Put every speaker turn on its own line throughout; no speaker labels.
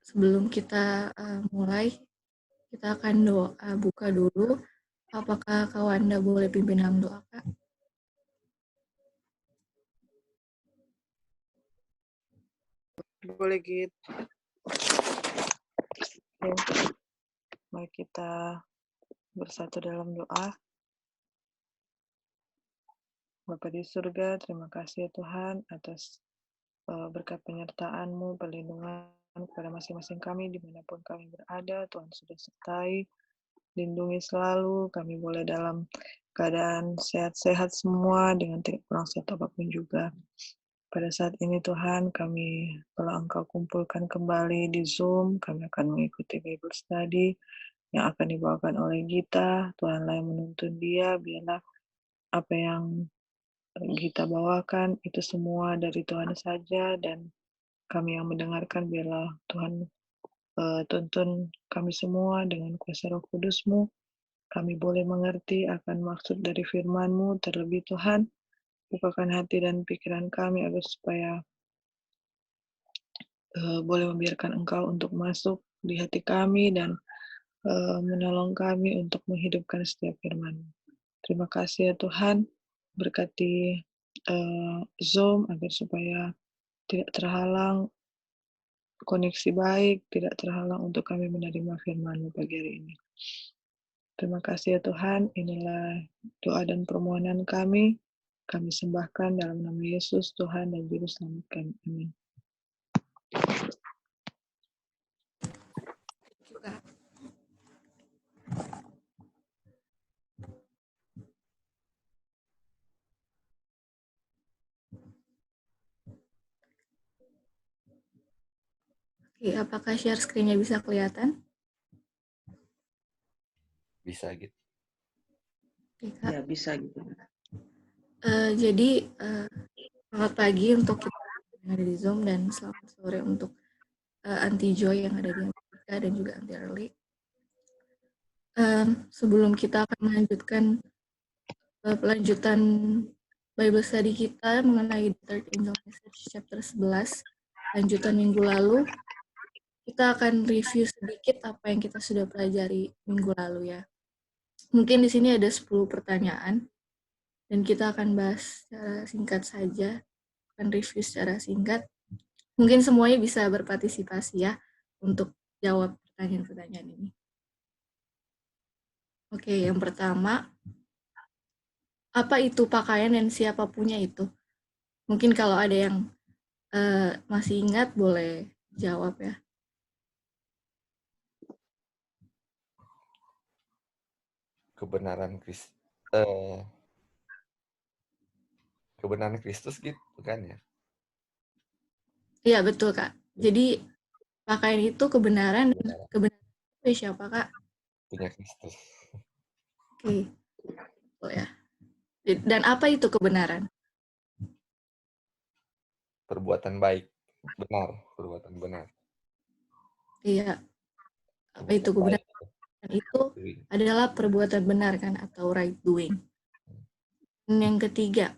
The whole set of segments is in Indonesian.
Sebelum kita mulai, kita akan doa buka dulu. Apakah Kak Wanda boleh pimpin dalam doa, Kak?
Boleh gitu. Oke. Mari kita bersatu dalam doa. Bapa di surga, terima kasih ya Tuhan atas berkat penyertaan-Mu, perlindungan kepada masing-masing kami dimanapun kami berada. Tuhan sudah sertai, lindungi selalu. Kami boleh dalam keadaan sehat-sehat semua dengan tidak kurang satu apapun juga. Pada saat ini Tuhan, kami telah Engkau kumpulkan kembali di Zoom. Kami akan mengikuti Bible Study yang akan dibawakan oleh Gita. Tuhanlah yang menuntun dia, biarlah apa yang Gita bawakan itu semua dari Tuhan saja, dan kami yang mendengarkan biarlah Tuhan tuntun kami semua dengan kuasa Roh Kudus-Mu. Kami boleh mengerti akan maksud dari firman-Mu, terlebih Tuhan, bukakan hati dan pikiran kami agar supaya boleh membiarkan Engkau untuk masuk di hati kami dan menolong kami untuk menghidupkan setiap firman. Terima kasih ya Tuhan, berkati Zoom agar supaya tidak terhalang koneksi baik, tidak terhalang untuk kami menerima firman-Mu pagi hari ini. Terima kasih ya Tuhan, inilah doa dan permohonan kami. Kami sembahkan dalam nama Yesus, Tuhan dan Juru Selamat kami. Amin.
Oke, apakah share screen-nya bisa kelihatan?
Bisa gitu.
Oke, Kak.
Ya, bisa gitu.
Jadi, selamat pagi untuk kita yang ada di Zoom dan selamat sore untuk Anti Joy yang ada di Amerika dan juga Anti Early. Sebelum kita akan melanjutkan pelanjutan Bible Study kita mengenai The Third Angel Message chapter 11, lanjutan minggu lalu, kita akan review sedikit apa yang kita sudah pelajari minggu lalu ya. Mungkin di sini ada 10 pertanyaan, dan kita akan bahas secara singkat saja, akan review secara singkat. Mungkin semuanya bisa berpartisipasi ya, untuk jawab pertanyaan-pertanyaan ini. Oke, yang pertama, apa itu pakaian dan siapa punya itu? Mungkin kalau ada yang masih ingat boleh jawab ya.
Kebenaran Kristus gitu kan ya?
Iya betul Kak. Jadi pakaian itu kebenaran, dan kebenaran itu siapa Kak?
Punya Kristus.
Oke, oh ya. Dan apa itu kebenaran?
Perbuatan baik, benar, perbuatan benar.
Iya. Apa itu kebenaran? Itu adalah perbuatan benar kan, atau right doing. Dan yang ketiga,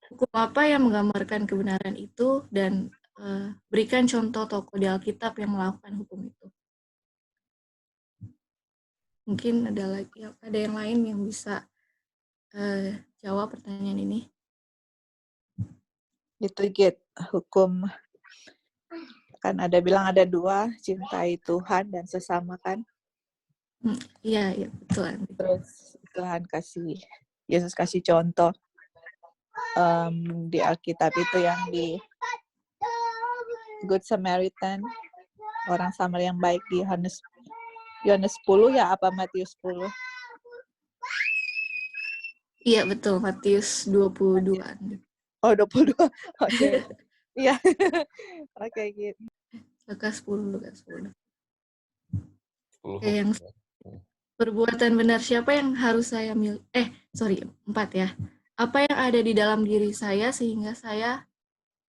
hukum apa yang menggambarkan kebenaran itu, dan berikan contoh tokoh di Alkitab yang melakukan hukum itu. Mungkin ada yang lain yang bisa jawab pertanyaan ini.
Itu hukum kan bilang ada dua, cintai Tuhan dan sesama kan.
Iya betul.
Terus Yesus kasih contoh di Alkitab itu yang di Good Samaritan, orang Samaria yang baik, di Yohanes 10 ya, apa Matius 10?
Iya betul, Matius 22.
Oh 22, oke. Iya, oke gitu.
Lukas 10.
Oke,
yang perbuatan benar siapa yang harus saya miliki? 4 ya. Apa yang ada di dalam diri saya sehingga saya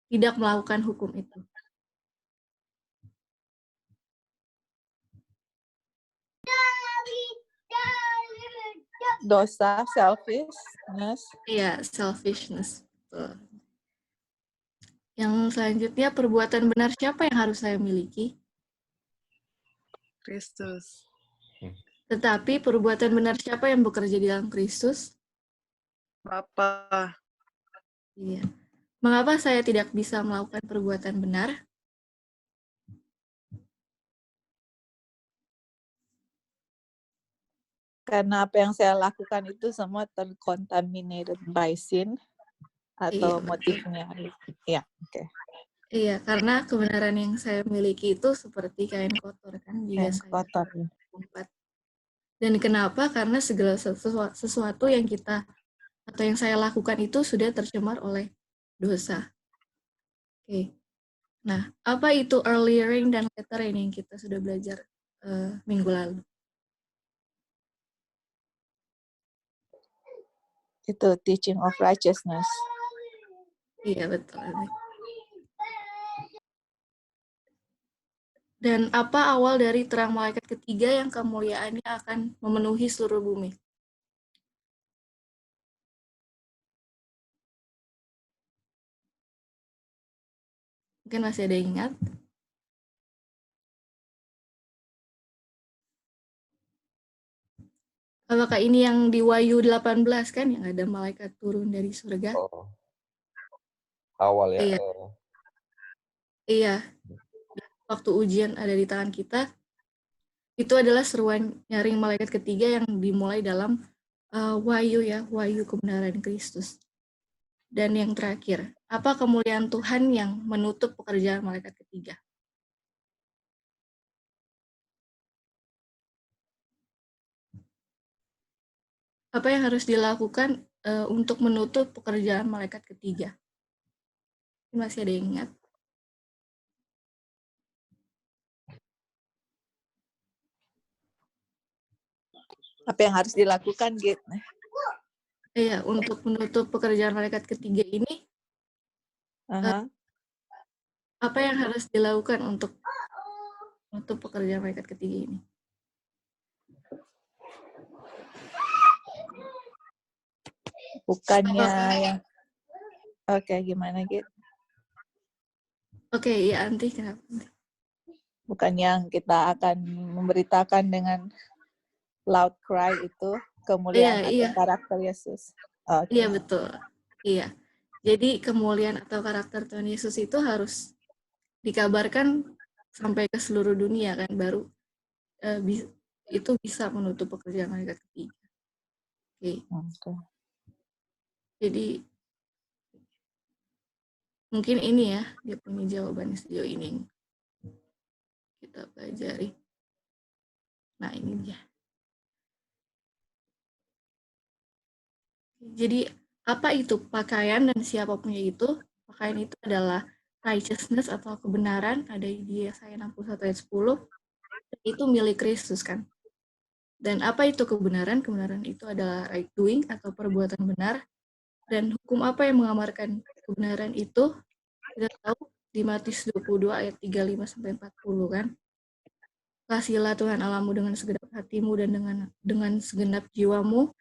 tidak melakukan hukum itu?
Dosa, selfishness.
Iya, selfishness. Betul. Yang selanjutnya, perbuatan benar siapa yang harus saya miliki?
Kristus.
Tetapi perbuatan benar siapa yang bekerja di dalam Kristus?
Bapa.
Iya. Mengapa saya tidak bisa melakukan perbuatan benar?
Karena apa yang saya lakukan itu semua tercontaminated by sin atau
Iya, betul.
motifnya. Ya, oke.
Iya, karena kebenaran yang saya miliki itu seperti kain kotor kan jika
Kain
saya
kotor.
umpat. Dan kenapa? Karena segala sesuatu yang kita atau yang saya lakukan itu sudah tercemar oleh dosa. Oke. Nah, apa itu early rain dan later rain yang kita sudah belajar minggu lalu?
Itu teaching of righteousness.
Iya, betul. Dan apa awal dari terang malaikat ketiga yang kemuliaannya akan memenuhi seluruh bumi? Mungkin masih ada yang ingat? Apakah ini yang di Wahyu 18 kan, yang ada malaikat turun dari surga?
Oh. Awal ya.
Iya. Iya. Waktu ujian ada di tangan kita, itu adalah seruan nyaring malaikat ketiga yang dimulai dalam Wahyu ya, Wahyu kebenaran Kristus. Dan yang terakhir, apa kemuliaan Tuhan yang menutup pekerjaan malaikat ketiga? Apa yang harus dilakukan untuk menutup pekerjaan malaikat ketiga? Masih ada yang ingat?
Apa yang harus dilakukan, Git?
Iya, untuk menutup pekerjaan malaikat ketiga ini, apa yang harus dilakukan untuk menutup pekerjaan malaikat ketiga ini?
Bukannya yang... Oke, gimana, Git?
Oke, ya Anti, kenapa?
Bukan yang kita akan memberitakan dengan loud cry itu kemuliaan atau karakter Yesus. Okay.
Iya, betul. Iya. Jadi kemuliaan atau karakter Tuhan Yesus itu harus dikabarkan sampai ke seluruh dunia kan, baru itu bisa menutup pekerjaan malaikat ketiga. Oke. Jadi mungkin ini ya dia punya jawabannya sejauh ini kita pelajari. Nah, ini dia. Jadi apa itu pakaian dan siapa punya itu? Pakaian itu adalah righteousness atau kebenaran, ada di Yesaya 61 ayat 10. Itu milik Kristus kan. Dan apa itu kebenaran? Kebenaran itu adalah right doing atau perbuatan benar. Dan hukum apa yang mengamarkan kebenaran itu? Kita tahu di Matius 22 ayat 35 sampai 40 kan. Kasihilah Tuhan Allahmu dengan segenap hatimu dan dengan segenap jiwamu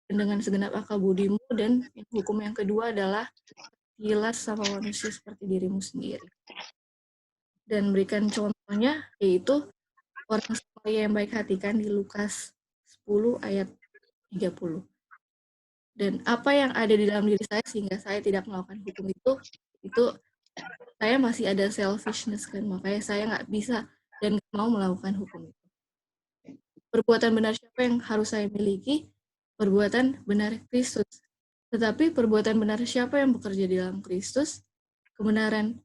dan dengan segenap akal budimu, dan hukum yang kedua adalah kasihilah sama manusia seperti dirimu sendiri. Dan berikan contohnya yaitu orang Samaria yang baik hati kan, di Lukas 10 ayat 30. Dan apa yang ada di dalam diri saya sehingga saya tidak melakukan hukum itu saya masih ada selfishness kan, makanya saya nggak bisa dan nggak mau melakukan hukum itu. Perbuatan benar siapa yang harus saya miliki? Perbuatan benar Kristus. Tetapi perbuatan benar siapa yang bekerja di dalam Kristus? Perbuatan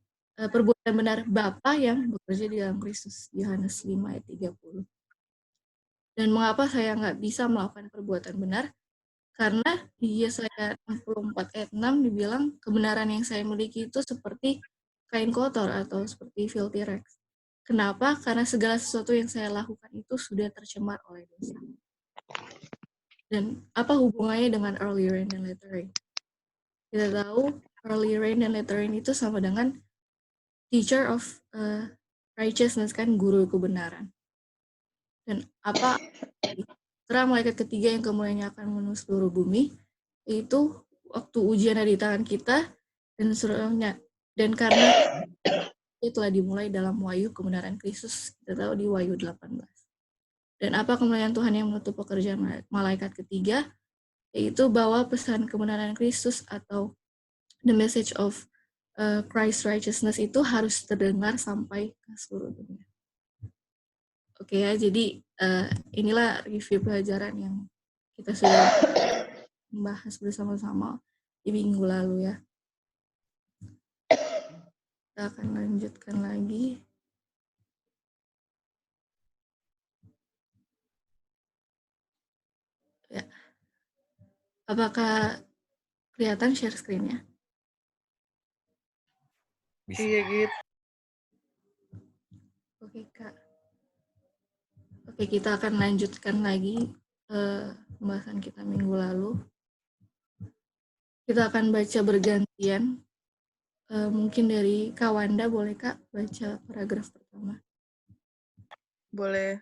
benar Bapa yang bekerja di dalam Kristus. Yohanes 5 ayat 30. Dan mengapa saya nggak bisa melakukan perbuatan benar? Karena di Yesaya 64 ayat 6 dibilang kebenaran yang saya miliki itu seperti kain kotor atau seperti filthy rags. Kenapa? Karena segala sesuatu yang saya lakukan itu sudah tercemar oleh dosa. Dan apa hubungannya dengan early rain dan later rain? Kita tahu early rain dan later rain itu sama dengan teacher of righteousness kan, guru kebenaran. Dan apa terang malaikat ketiga yang kemuliaannya akan memenuhi seluruh bumi, yaitu waktu ujian ada di tangan kita dan seluruhnya. Dan karena itu telah dimulai dalam wahyu kebenaran Kristus, kita tahu di wahyu 18. Dan apa kemuliaan Tuhan yang menutup pekerjaan malaikat ketiga? Yaitu bahwa pesan kebenaran Kristus atau the message of Christ righteousness itu harus terdengar sampai ke seluruh dunia. Oke ya, jadi inilah review pelajaran yang kita sudah membahas bersama-sama di minggu lalu ya. Kita akan lanjutkan lagi. Ya. Apakah kelihatan share screen-nya?
Bisa.
Iya gitu.
Oke Kak. Oke, kita akan lanjutkan lagi pembahasan kita minggu lalu. Kita akan baca bergantian. Mungkin dari Kak Wanda, boleh Kak baca paragraf pertama?
Boleh.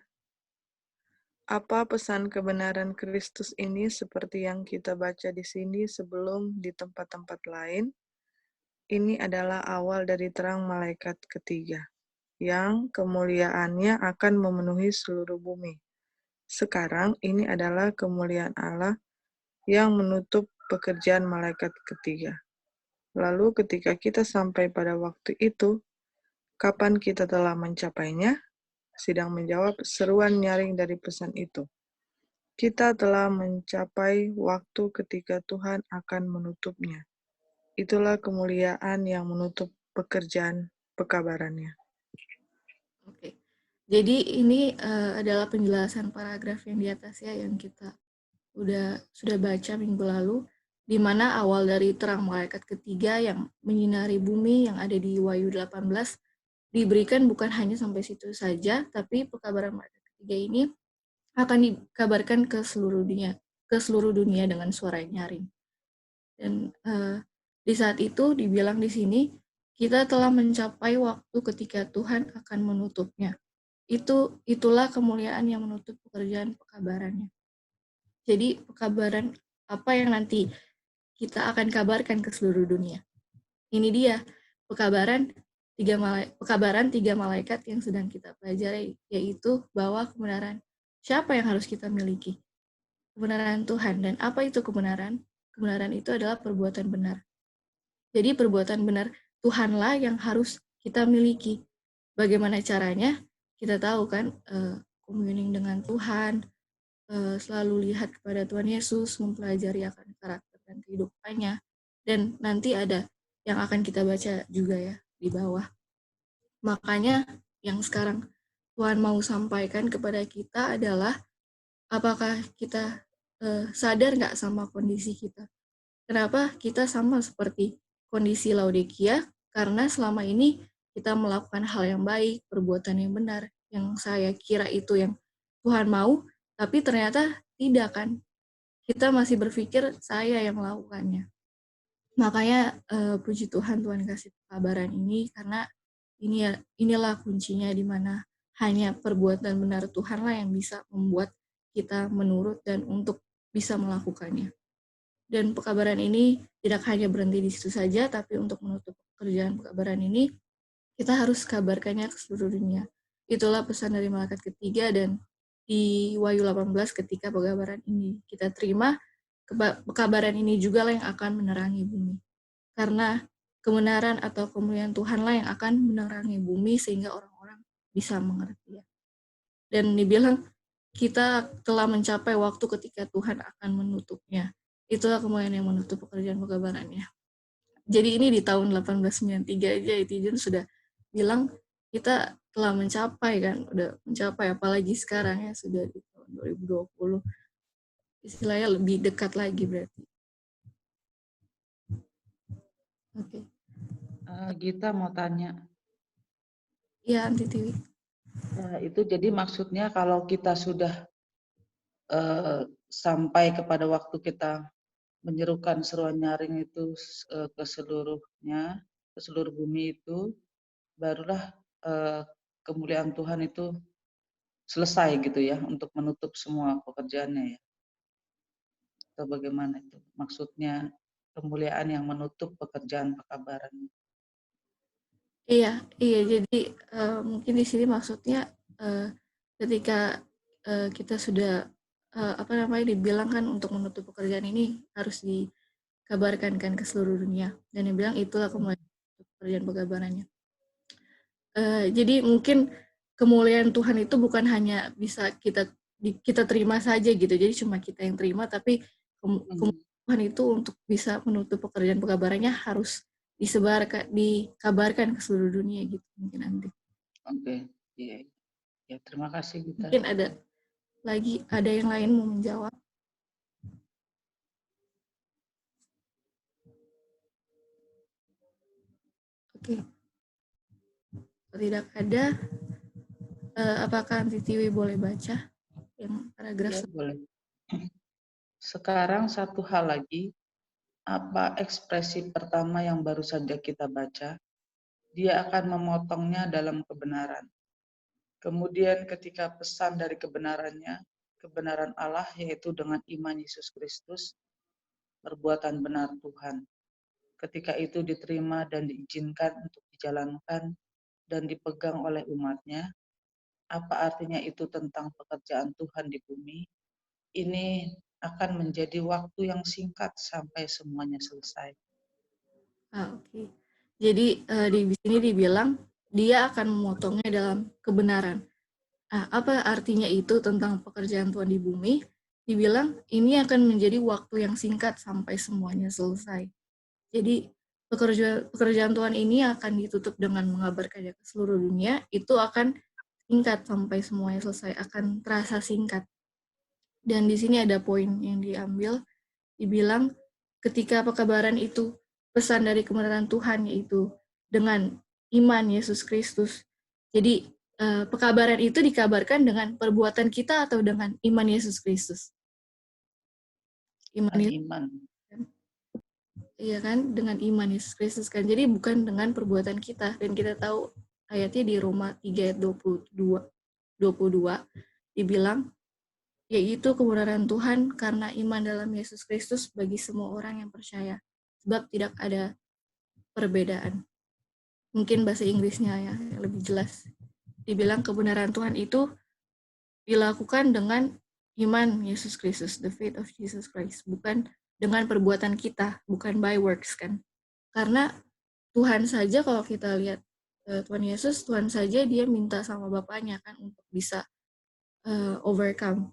Apa pesan kebenaran Kristus ini seperti yang kita baca di sini sebelum di tempat-tempat lain? Ini adalah awal dari terang malaikat ketiga, yang kemuliaannya akan memenuhi seluruh bumi. Sekarang ini adalah kemuliaan Allah yang menutup pekerjaan malaikat ketiga. Lalu ketika kita sampai pada waktu itu, kapan kita telah mencapainya? Sidang menjawab seruan nyaring dari pesan itu. Kita telah mencapai waktu ketika Tuhan akan menutupnya. Itulah kemuliaan yang menutup pekerjaan pekabarannya.
Oke. Jadi ini adalah penjelasan paragraf yang di atas ya, yang kita sudah baca minggu lalu, di mana awal dari terang malaikat ketiga yang menyinari bumi yang ada di Wahyu 18 diberikan bukan hanya sampai situ saja, tapi pekabaran malaikat ketiga ini akan dikabarkan ke seluruh dunia dengan suara yang nyaring. Dan di saat itu dibilang di sini, kita telah mencapai waktu ketika Tuhan akan menutupnya. Itulah kemuliaan yang menutup pekerjaan pekabarannya. Jadi pekabaran apa yang nanti kita akan kabarkan ke seluruh dunia. Ini dia pekabaran tiga malaikat yang sedang kita pelajari, yaitu bahwa kebenaran siapa yang harus kita miliki? Kebenaran Tuhan. Dan apa itu kebenaran? Kebenaran itu adalah perbuatan benar. Jadi perbuatan benar Tuhanlah yang harus kita miliki. Bagaimana caranya? Kita tahu kan, communing dengan Tuhan, selalu lihat kepada Tuhan Yesus, mempelajari akan karakter dan kehidupannya. Dan nanti ada yang akan kita baca juga ya di bawah. Makanya yang sekarang Tuhan mau sampaikan kepada kita adalah apakah kita sadar nggak sama kondisi kita? Kenapa kita sama seperti kondisi Laodikia? Karena selama ini kita melakukan hal yang baik, perbuatan yang benar, yang saya kira itu yang Tuhan mau, tapi ternyata tidak kan. Kita masih berpikir saya yang melakukannya. Makanya puji Tuhan, Tuhan kasih kabaran ini, karena inilah kuncinya di mana hanya perbuatan benar Tuhanlah yang bisa membuat kita menurut dan untuk bisa melakukannya. Dan pekabaran ini tidak hanya berhenti di situ saja, tapi untuk menutup pekerjaan pekabaran ini, kita harus kabarkannya ke seluruh dunia. Itulah pesan dari malaikat ketiga, dan di Wahyu 18 ketika pekabaran ini kita terima, pekabaran ini juga lah yang akan menerangi bumi. Karena kebenaran atau kemuliaan Tuhanlah yang akan menerangi bumi sehingga orang-orang bisa mengerti. Dan dibilang kita telah mencapai waktu ketika Tuhan akan menutupnya. Itulah kemuliaan yang menutup pekerjaan pekabarannya. Jadi ini di tahun 1893 aja Itijen sudah bilang kita telah mencapai kan, udah mencapai, apalagi sekarang ya sudah di tahun 2020. Istilahnya lebih dekat lagi berarti. Oke.
Gita mau tanya.
Iya, Anti Tiwi.
Itu jadi maksudnya kalau kita sudah sampai kepada waktu kita menyerukan seruan nyaring itu ke seluruhnya, ke seluruh bumi itu, barulah kemuliaan Tuhan itu selesai gitu ya, untuk menutup semua pekerjaannya ya. Atau bagaimana itu? Maksudnya kemuliaan yang menutup pekerjaan pekabaran.
Iya, jadi mungkin di sini maksudnya ketika kita sudah dibilang kan untuk menutup pekerjaan ini harus dikabarkan kan ke seluruh dunia, dan dia bilang itulah kemuliaan pekerjaan pekabarannya. Jadi mungkin kemuliaan Tuhan itu bukan hanya bisa kita terima saja gitu, jadi cuma kita yang terima, tapi kemuliaan Tuhan itu untuk bisa menutup pekerjaan pekabarannya harus dikabarkan ke seluruh dunia gitu mungkin nanti.
Oke, iya. Ya, terima kasih Gita.
Mungkin ada yang lain mau menjawab. Oke. Kalau tidak ada, apakah Anti Tiwi boleh baca yang paragraf?
Ya, boleh. Sekarang satu hal lagi, apa ekspresi pertama yang baru saja kita baca, dia akan memotongnya dalam kebenaran. Kemudian ketika pesan dari kebenarannya, kebenaran Allah yaitu dengan iman Yesus Kristus, perbuatan benar Tuhan. Ketika itu diterima dan diizinkan untuk dijalankan dan dipegang oleh umatnya, apa artinya itu tentang pekerjaan Tuhan di bumi? Ini akan menjadi waktu yang singkat sampai semuanya selesai.
Oke. Jadi di sini dibilang dia akan memotongnya dalam kebenaran. Apa artinya itu tentang pekerjaan Tuhan di bumi? Dibilang ini akan menjadi waktu yang singkat sampai semuanya selesai. Jadi pekerjaan Tuhan ini akan ditutup dengan mengabarkannya ke seluruh dunia, itu akan singkat sampai semuanya selesai, akan terasa singkat. Dan di sini ada poin yang diambil, dibilang ketika pekabaran itu pesan dari kebenaran Tuhan, yaitu dengan iman Yesus Kristus. Jadi pekabaran itu dikabarkan dengan perbuatan kita atau dengan iman Yesus Kristus?
Iman.
Iya kan, dengan iman Yesus Kristus kan. Jadi bukan dengan perbuatan kita. Dan kita tahu ayatnya di Roma 3 ayat 22 dibilang, yaitu kebenaran Tuhan karena iman dalam Yesus Kristus bagi semua orang yang percaya. Sebab tidak ada perbedaan. Mungkin bahasa Inggrisnya ya lebih jelas. Dibilang kebenaran Tuhan itu dilakukan dengan iman Yesus Kristus, the faith of Jesus Christ, bukan dengan perbuatan kita, bukan by works kan. Karena Tuhan saja kalau kita lihat Tuhan Yesus, Tuhan saja dia minta sama Bapaknya kan untuk bisa overcome.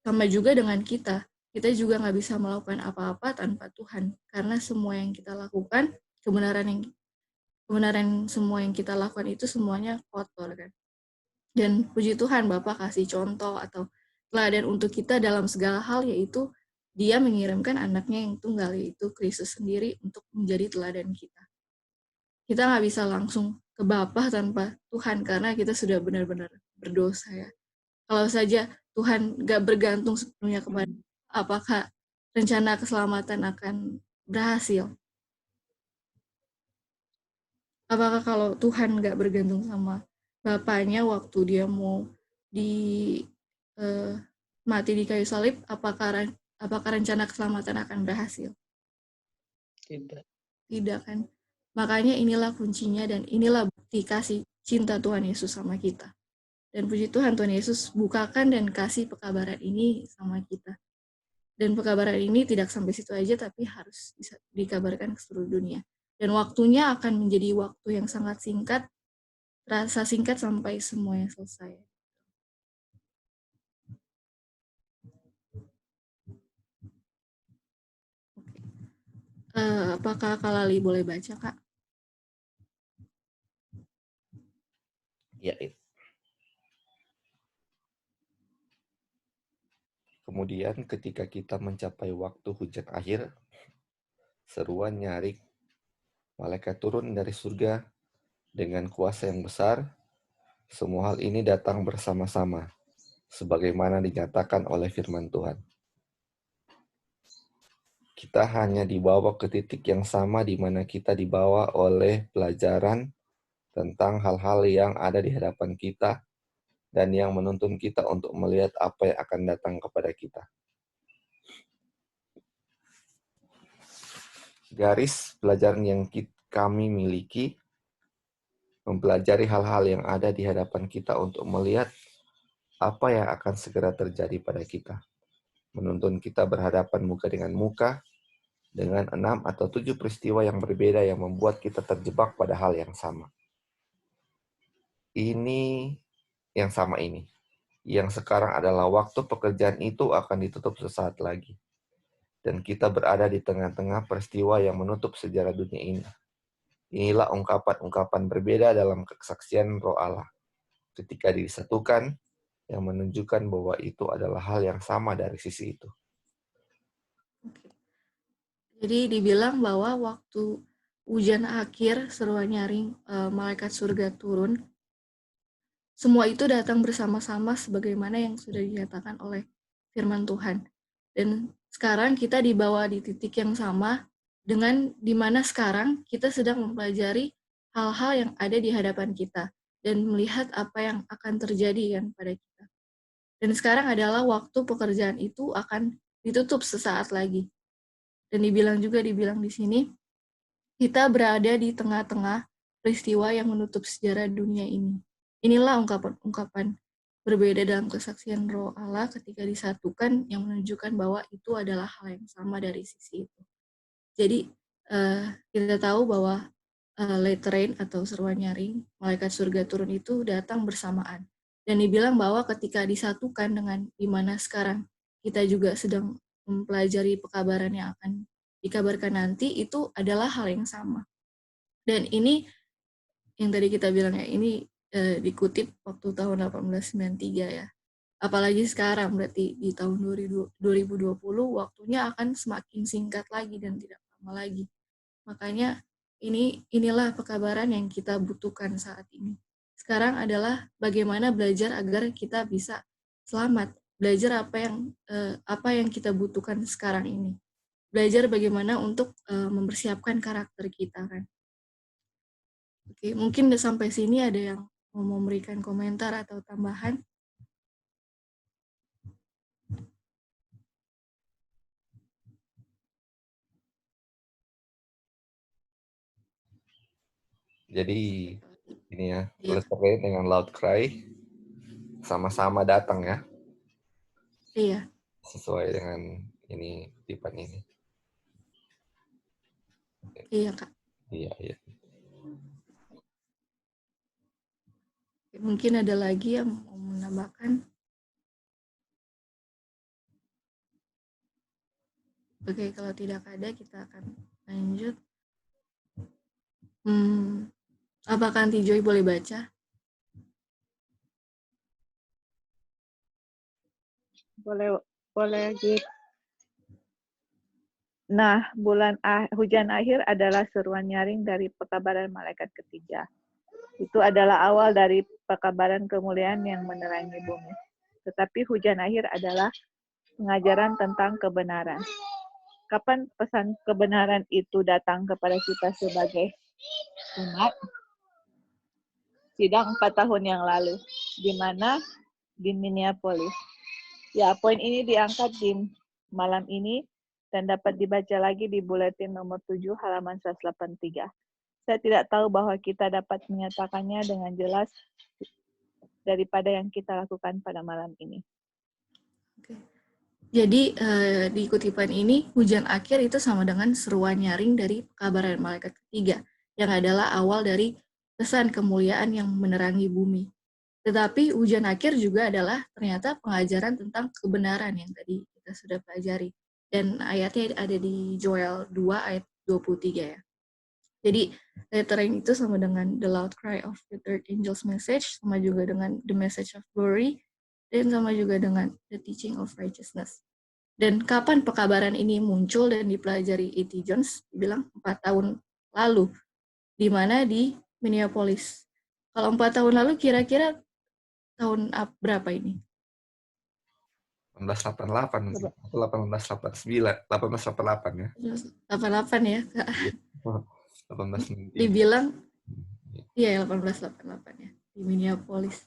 Sama juga dengan kita juga nggak bisa melakukan apa-apa tanpa Tuhan. Karena semua yang kita lakukan, kebenaran semua yang kita lakukan itu semuanya kotor kan. Dan puji Tuhan Bapak kasih contoh atau teladan untuk kita dalam segala hal, yaitu dia mengirimkan anaknya yang tunggal, yaitu Kristus sendiri untuk menjadi teladan kita. Kita nggak bisa langsung ke Bapa tanpa Tuhan karena kita sudah benar-benar berdosa ya. Kalau saja Tuhan nggak bergantung sepenuhnya kepada, apakah rencana keselamatan akan berhasil? Apakah kalau Tuhan nggak bergantung sama Bapaknya waktu dia mau mati di kayu salib, apakah rencana keselamatan akan berhasil? Tidak kan? Makanya inilah kuncinya dan inilah bukti kasih cinta Tuhan Yesus sama kita. Dan puji Tuhan, Tuhan Yesus bukakan dan kasih pekabaran ini sama kita. Dan pekabaran ini tidak sampai situ aja, tapi harus bisa dikabarkan ke seluruh dunia. Dan waktunya akan menjadi waktu yang sangat singkat, terasa singkat sampai semuanya selesai. Apakah Kak Lali boleh baca, Kak?
Ya, kemudian ketika kita mencapai waktu hujan akhir, seruan nyaring malaikat turun dari surga dengan kuasa yang besar. Semua hal ini datang bersama-sama, sebagaimana dinyatakan oleh firman Tuhan. Kita hanya dibawa ke titik yang sama di mana kita dibawa oleh pelajaran tentang hal-hal yang ada di hadapan kita dan yang menuntun kita untuk melihat apa yang akan datang kepada kita. Garis pelajaran yang kami miliki mempelajari hal-hal yang ada di hadapan kita untuk melihat apa yang akan segera terjadi pada kita. Menuntun kita berhadapan muka dengan muka, dengan 6 atau 7 peristiwa yang berbeda yang membuat kita terjebak pada hal yang sama. Ini yang sama ini. Yang sekarang adalah waktu pekerjaan itu akan ditutup sesaat lagi. Dan kita berada di tengah-tengah peristiwa yang menutup sejarah dunia ini. Inilah ungkapan-ungkapan berbeda dalam kesaksian Roh Allah. Ketika disatukan, yang menunjukkan bahwa itu adalah hal yang sama dari sisi itu.
Jadi dibilang bahwa waktu hujan akhir, seruan nyaring, malaikat surga turun, semua itu datang bersama-sama sebagaimana yang sudah dinyatakan oleh firman Tuhan. Dan sekarang kita dibawa di titik yang sama dengan dimana sekarang kita sedang mempelajari hal-hal yang ada di hadapan kita dan melihat apa yang akan terjadi kan pada kita. Dan sekarang adalah waktu pekerjaan itu akan ditutup sesaat lagi. Dan dibilang di sini, kita berada di tengah-tengah peristiwa yang menutup sejarah dunia ini. Inilah ungkapan-ungkapan berbeda dalam kesaksian Roh Allah ketika disatukan yang menunjukkan bahwa itu adalah hal yang sama dari sisi itu. Jadi kita tahu bahwa late rain atau seruan nyaring, malaikat surga turun itu datang bersamaan. Dan dibilang bahwa ketika disatukan dengan di mana sekarang kita juga sedang mempelajari pekabaran yang akan dikabarkan nanti, itu adalah hal yang sama. Dan ini yang tadi kita bilang ya, ini dikutip waktu tahun 1893 ya. Apalagi sekarang berarti di tahun 2020 waktunya akan semakin singkat lagi dan tidak lama lagi. Makanya inilah pekabaran yang kita butuhkan saat ini. Sekarang adalah bagaimana belajar agar kita bisa selamat. Belajar apa yang kita butuhkan sekarang ini. Belajar bagaimana untuk mempersiapkan karakter kita kan. Oke, mungkin sampai sini ada yang mau memberikan komentar atau tambahan.
Jadi ini ya, Letter Rain dengan Loud Cry sama-sama datang ya.
Iya.
Sesuai dengan ini kutipan ini.
Iya, Kak.
Iya.
Mungkin ada lagi yang mau menambahkan. Oke, kalau tidak ada kita akan lanjut. Apakah Aunty Joy boleh baca?
Boleh gitu. Nah, hujan akhir adalah seruan nyaring dari pekabaran malaikat ketiga. Itu adalah awal dari pekabaran kemuliaan yang menerangi bumi. Tetapi hujan akhir adalah pengajaran tentang kebenaran. Kapan pesan kebenaran itu datang kepada kita sebagai umat? Sidang 4 tahun yang lalu, di mana? Di Minneapolis. Ya, poin ini diangkat di malam ini dan dapat dibaca lagi di buletin nomor 7 halaman 183. Saya tidak tahu bahwa kita dapat menyatakannya dengan jelas daripada yang kita lakukan pada malam ini.
Oke. Jadi di kutipan ini, hujan akhir itu sama dengan seruan nyaring dari pekabaran malaikat ketiga, yang adalah awal dari pesan kemuliaan yang menerangi bumi. Tetapi hujan akhir juga adalah ternyata pengajaran tentang kebenaran yang tadi kita sudah pelajari. Dan ayatnya ada di Joel 2 ayat 23 ya. Jadi lettering itu sama dengan the loud cry of the third angel's message, sama juga dengan the message of glory, dan sama juga dengan the teaching of righteousness. Dan kapan pekabaran ini muncul dan dipelajari E.T. Jones? Dibilang 4 tahun lalu. Di mana? Di Minneapolis. Kalau 4 tahun lalu kira-kira tahun berapa ini?
1888 atau 1889, 1888 ya.
88 ya, Kak.
1890.
Dibilang iya 1888 ya di Minneapolis.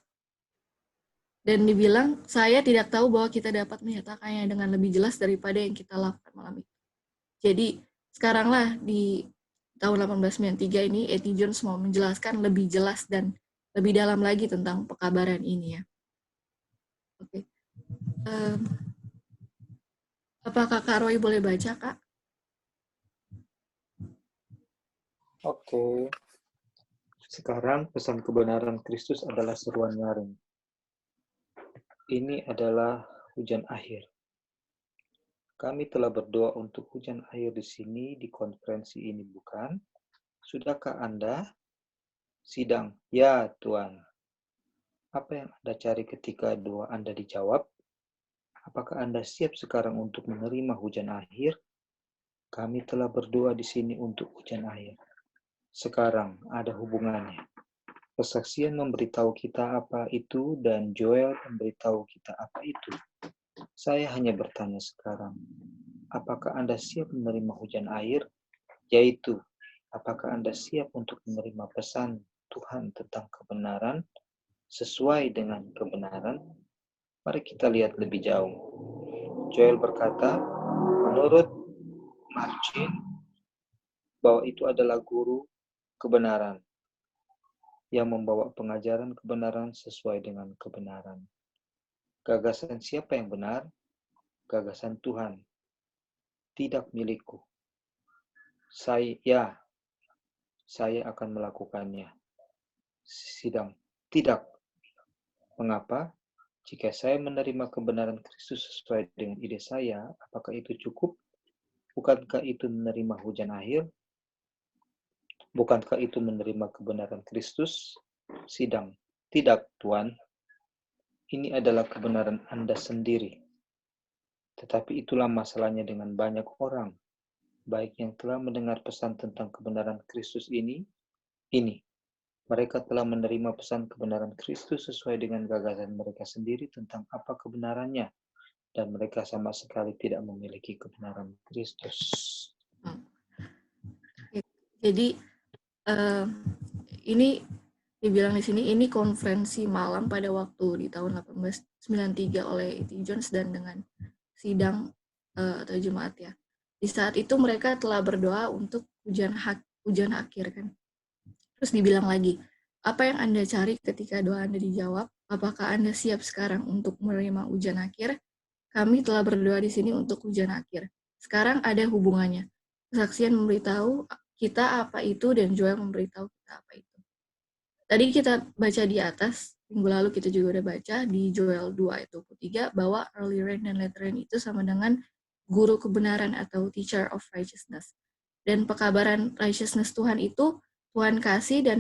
Dan dibilang saya tidak tahu bahwa kita dapat menyatakannya dengan lebih jelas daripada yang kita lakukan malam itu. Jadi sekaranglah di tahun 1893 ini, A.T. Jones mau menjelaskan lebih jelas dan lebih dalam lagi tentang pekabaran ini ya. Oke. Apakah Kak Roy boleh baca, Kak?
Oke. Sekarang pesan kebenaran Kristus adalah seruan nyaring. Ini adalah hujan akhir. Kami telah berdoa untuk hujan akhir di sini di konferensi ini, bukan? Sudahkah Anda? Sidang, ya Tuhan. Apa yang Anda cari ketika doa Anda dijawab? Apakah Anda siap sekarang untuk menerima hujan akhir? Kami telah berdoa di sini untuk hujan akhir. Sekarang ada hubungannya. Kesaksian memberitahu kita apa itu dan Joel memberitahu kita apa itu. Saya hanya bertanya sekarang, apakah Anda siap menerima hujan air? Yaitu, apakah Anda siap untuk menerima pesan Tuhan tentang kebenaran sesuai dengan kebenaran? Mari kita lihat lebih jauh. Joel berkata, menurut Marcin, bahwa itu adalah guru kebenaran yang membawa pengajaran kebenaran sesuai dengan kebenaran. Gagasan siapa yang benar? Gagasan Tuhan, tidak milikku. Saya akan melakukannya. Sidang, tidak. Mengapa? Jika saya menerima kebenaran Kristus sesuai dengan ide saya, apakah itu cukup? Bukankah itu menerima hujan akhir? Bukankah itu menerima kebenaran Kristus? Sidang, tidak, Tuan. Ini adalah kebenaran Anda sendiri. Tetapi itulah masalahnya dengan banyak orang, baik yang telah mendengar pesan tentang kebenaran Kristus ini. Mereka telah menerima pesan kebenaran Kristus sesuai dengan gagasan mereka sendiri tentang apa kebenarannya, dan mereka sama sekali tidak memiliki kebenaran Kristus.
Jadi ini dibilang di sini, ini konferensi malam pada waktu di tahun 1893 oleh A.T. Jones dan dengan sidang atau jemaat ya. Di saat itu mereka telah berdoa untuk hujan akhir kan. Terus dibilang lagi, apa yang Anda cari ketika doa Anda dijawab? Apakah Anda siap sekarang untuk menerima hujan akhir? Kami telah berdoa di sini untuk hujan akhir. Sekarang ada hubungannya. Kesaksian memberitahu kita apa itu dan Joel memberitahu kita apa itu. Tadi kita baca di atas, minggu lalu kita juga udah baca di Joel 2 ayat 23 bahwa early rain dan late rain itu sama dengan guru kebenaran atau teacher of righteousness. Dan pekabaran righteousness Tuhan itu Tuhan kasih dan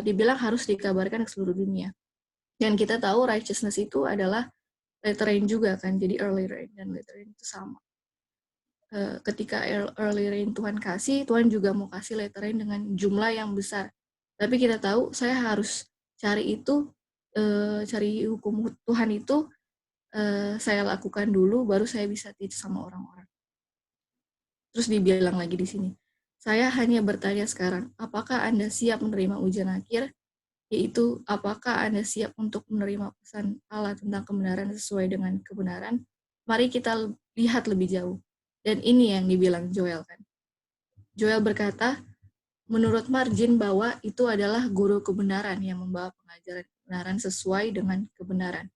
dibilang harus dikabarkan ke seluruh dunia. Dan kita tahu righteousness itu adalah late rain juga kan, jadi early rain dan late rain itu sama. Ketika early rain Tuhan kasih, Tuhan juga mau kasih late rain dengan jumlah yang besar. Tapi kita tahu saya harus cari itu, cari hukum Tuhan itu, saya lakukan dulu, baru saya bisa teach sama orang-orang. Terus dibilang lagi di sini, saya hanya bertanya sekarang, apakah Anda siap menerima hujan akhir? Yaitu, apakah Anda siap untuk menerima pesan Allah tentang kebenaran sesuai dengan kebenaran? Mari kita lihat lebih jauh. Dan ini yang dibilang Joel kan. Joel berkata, menurut Margin bahwa itu adalah guru kebenaran yang membawa pengajaran kebenaran sesuai dengan kebenaran.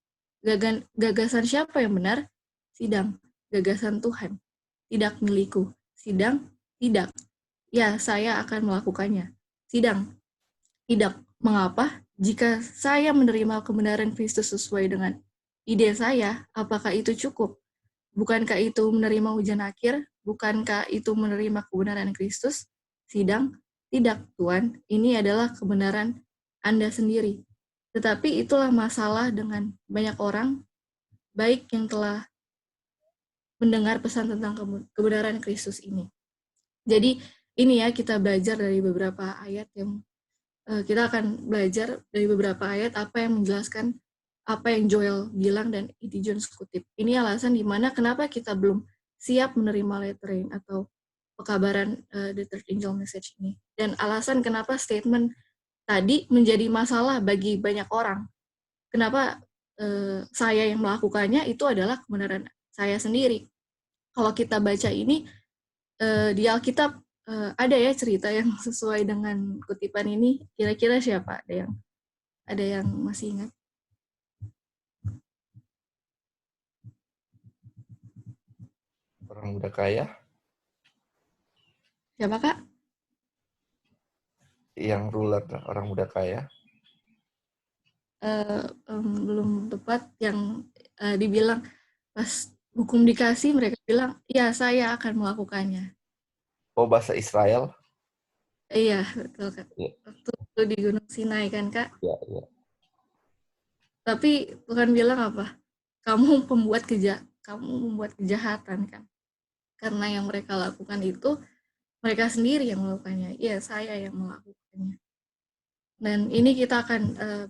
Gagasan siapa yang benar? Sidang. Gagasan Tuhan. Tidak milikku. Sidang. Tidak. Ya, saya akan melakukannya. Sidang. Tidak. Mengapa? Jika saya menerima kebenaran Kristus sesuai dengan ide saya, apakah itu cukup? Bukankah itu menerima hujan akhir? Bukankah itu menerima kebenaran Kristus? Sidang. Tidak, Tuan. Ini adalah kebenaran Anda sendiri. Tetapi itulah masalah dengan banyak orang, baik yang telah mendengar pesan tentang kebenaran Kristus ini. Jadi ini ya, kita belajar dari beberapa ayat yang kita akan belajar dari beberapa ayat apa yang menjelaskan apa yang Joel bilang dan A.T. Jones kutip. Ini alasan di mana kenapa kita belum siap menerima late rain atau pekabaran the third angel message ini. Dan alasan kenapa statement tadi menjadi masalah bagi banyak orang. Kenapa saya yang melakukannya itu adalah kebenaran saya sendiri. Kalau kita baca ini di Alkitab ada ya cerita yang sesuai dengan kutipan ini. Kira-kira siapa? Ada yang masih ingat?
Orang muda kaya
Siapa, Kak?
yang ruler, orang muda kaya.
Belum tepat, yang dibilang pas hukum dikasih mereka bilang, iya saya akan melakukannya.
Oh, bahasa Israel.
Iya, betul, Kak.
Ya,
Waktu itu di Gunung Sinai kan, Kak.
ya, ya.
Tapi Tuhan bilang apa? Kamu membuat kejahatan kan. Karena yang mereka lakukan itu mereka sendiri yang melakukannya. Iya, saya yang melakukannya. Dan ini kita akan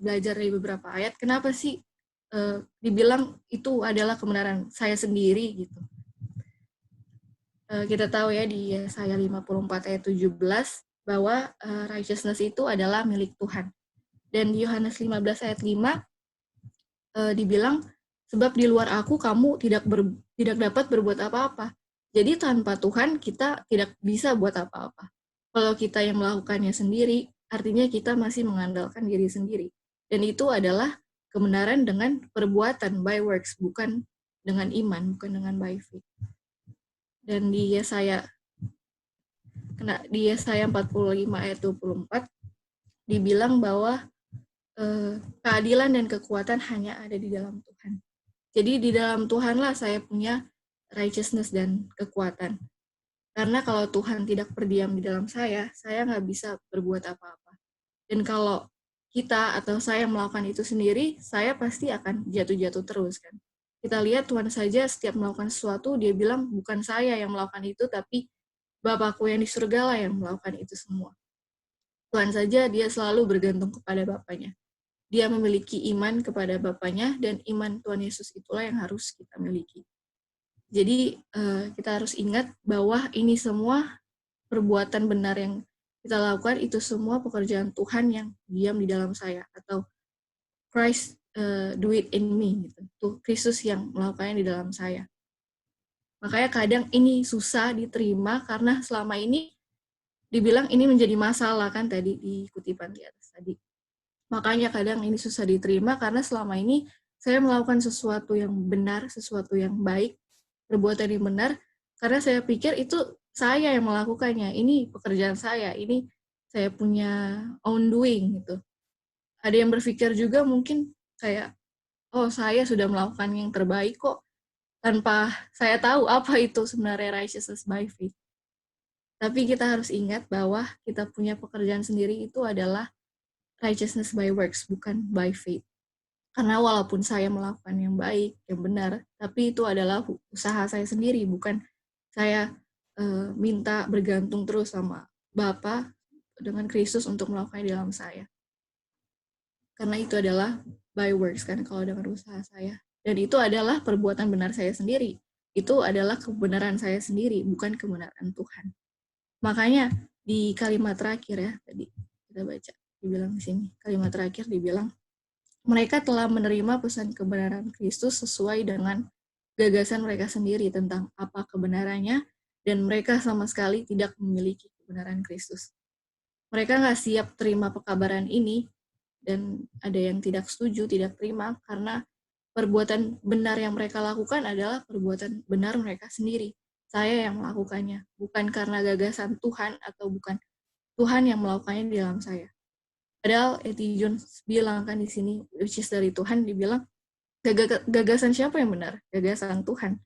belajar dari beberapa ayat. Kenapa sih dibilang itu adalah kebenaran saya sendiri gitu. Kita tahu ya di Yesaya 54 ayat 17 bahwa righteousness itu adalah milik Tuhan. Dan di Yohanes 15 ayat 5 dibilang, sebab di luar aku kamu tidak dapat berbuat apa-apa. Jadi tanpa Tuhan kita tidak bisa buat apa-apa. Kalau kita yang melakukannya sendiri, artinya kita masih mengandalkan diri sendiri. Dan itu adalah kebenaran dengan perbuatan, by works, bukan dengan iman, bukan dengan by faith. Dan di Yesaya 45 ayat 24 dibilang bahwa keadilan dan kekuatan hanya ada di dalam Tuhan. Jadi di dalam Tuhanlah saya punya righteousness dan kekuatan. Karena kalau Tuhan tidak berdiam di dalam saya nggak bisa berbuat apa-apa. Dan kalau kita atau saya melakukan itu sendiri, saya pasti akan jatuh-jatuh terus kan. Kita lihat Tuhan saja setiap melakukan sesuatu, dia bilang bukan saya yang melakukan itu, tapi Bapakku yang di surga lah yang melakukan itu semua. Tuhan saja dia selalu bergantung kepada Bapaknya. Dia memiliki iman kepada Bapaknya, dan iman Tuhan Yesus itulah yang harus kita miliki. Jadi kita harus ingat bahwa ini semua perbuatan benar yang kita lakukan, itu semua pekerjaan Tuhan yang diam di dalam saya, atau Christ do it in me, gitu. Tuh Kristus yang melakukannya di dalam saya. Makanya kadang ini susah diterima karena selama ini dibilang ini menjadi masalah kan tadi di kutipan di atas tadi. Makanya kadang ini susah diterima karena selama ini saya melakukan sesuatu yang benar, sesuatu yang baik, perbuatan yang benar, karena saya pikir itu saya yang melakukannya, ini pekerjaan saya, ini saya punya own doing gitu. Ada yang berpikir juga mungkin kayak, oh saya sudah melakukan yang terbaik kok, tanpa saya tahu apa itu sebenarnya righteousness by faith. Tapi kita harus ingat bahwa kita punya pekerjaan sendiri itu adalah righteousness by works, bukan by faith. Karena walaupun saya melakukan yang baik, yang benar, tapi itu adalah usaha saya sendiri, bukan saya minta bergantung terus sama Bapa dengan Kristus untuk melakukan di dalam saya. Karena itu adalah by works, kan, kalau dengan usaha saya. Dan itu adalah perbuatan benar saya sendiri. Itu adalah kebenaran saya sendiri, bukan kebenaran Tuhan. Makanya di kalimat terakhir ya, tadi kita baca, dibilang di sini, kalimat terakhir dibilang, mereka telah menerima pesan kebenaran Kristus sesuai dengan gagasan mereka sendiri tentang apa kebenarannya, dan mereka sama sekali tidak memiliki kebenaran Kristus. Mereka nggak siap terima pekabaran ini, dan ada yang tidak setuju, tidak terima, karena perbuatan benar yang mereka lakukan adalah perbuatan benar mereka sendiri. Saya yang melakukannya, bukan karena gagasan Tuhan atau bukan Tuhan yang melakukannya di dalam saya. Padahal E.T. Jones bilang kan di sini, which is dari Tuhan, dibilang gagasan siapa yang benar? Gagasan Tuhan.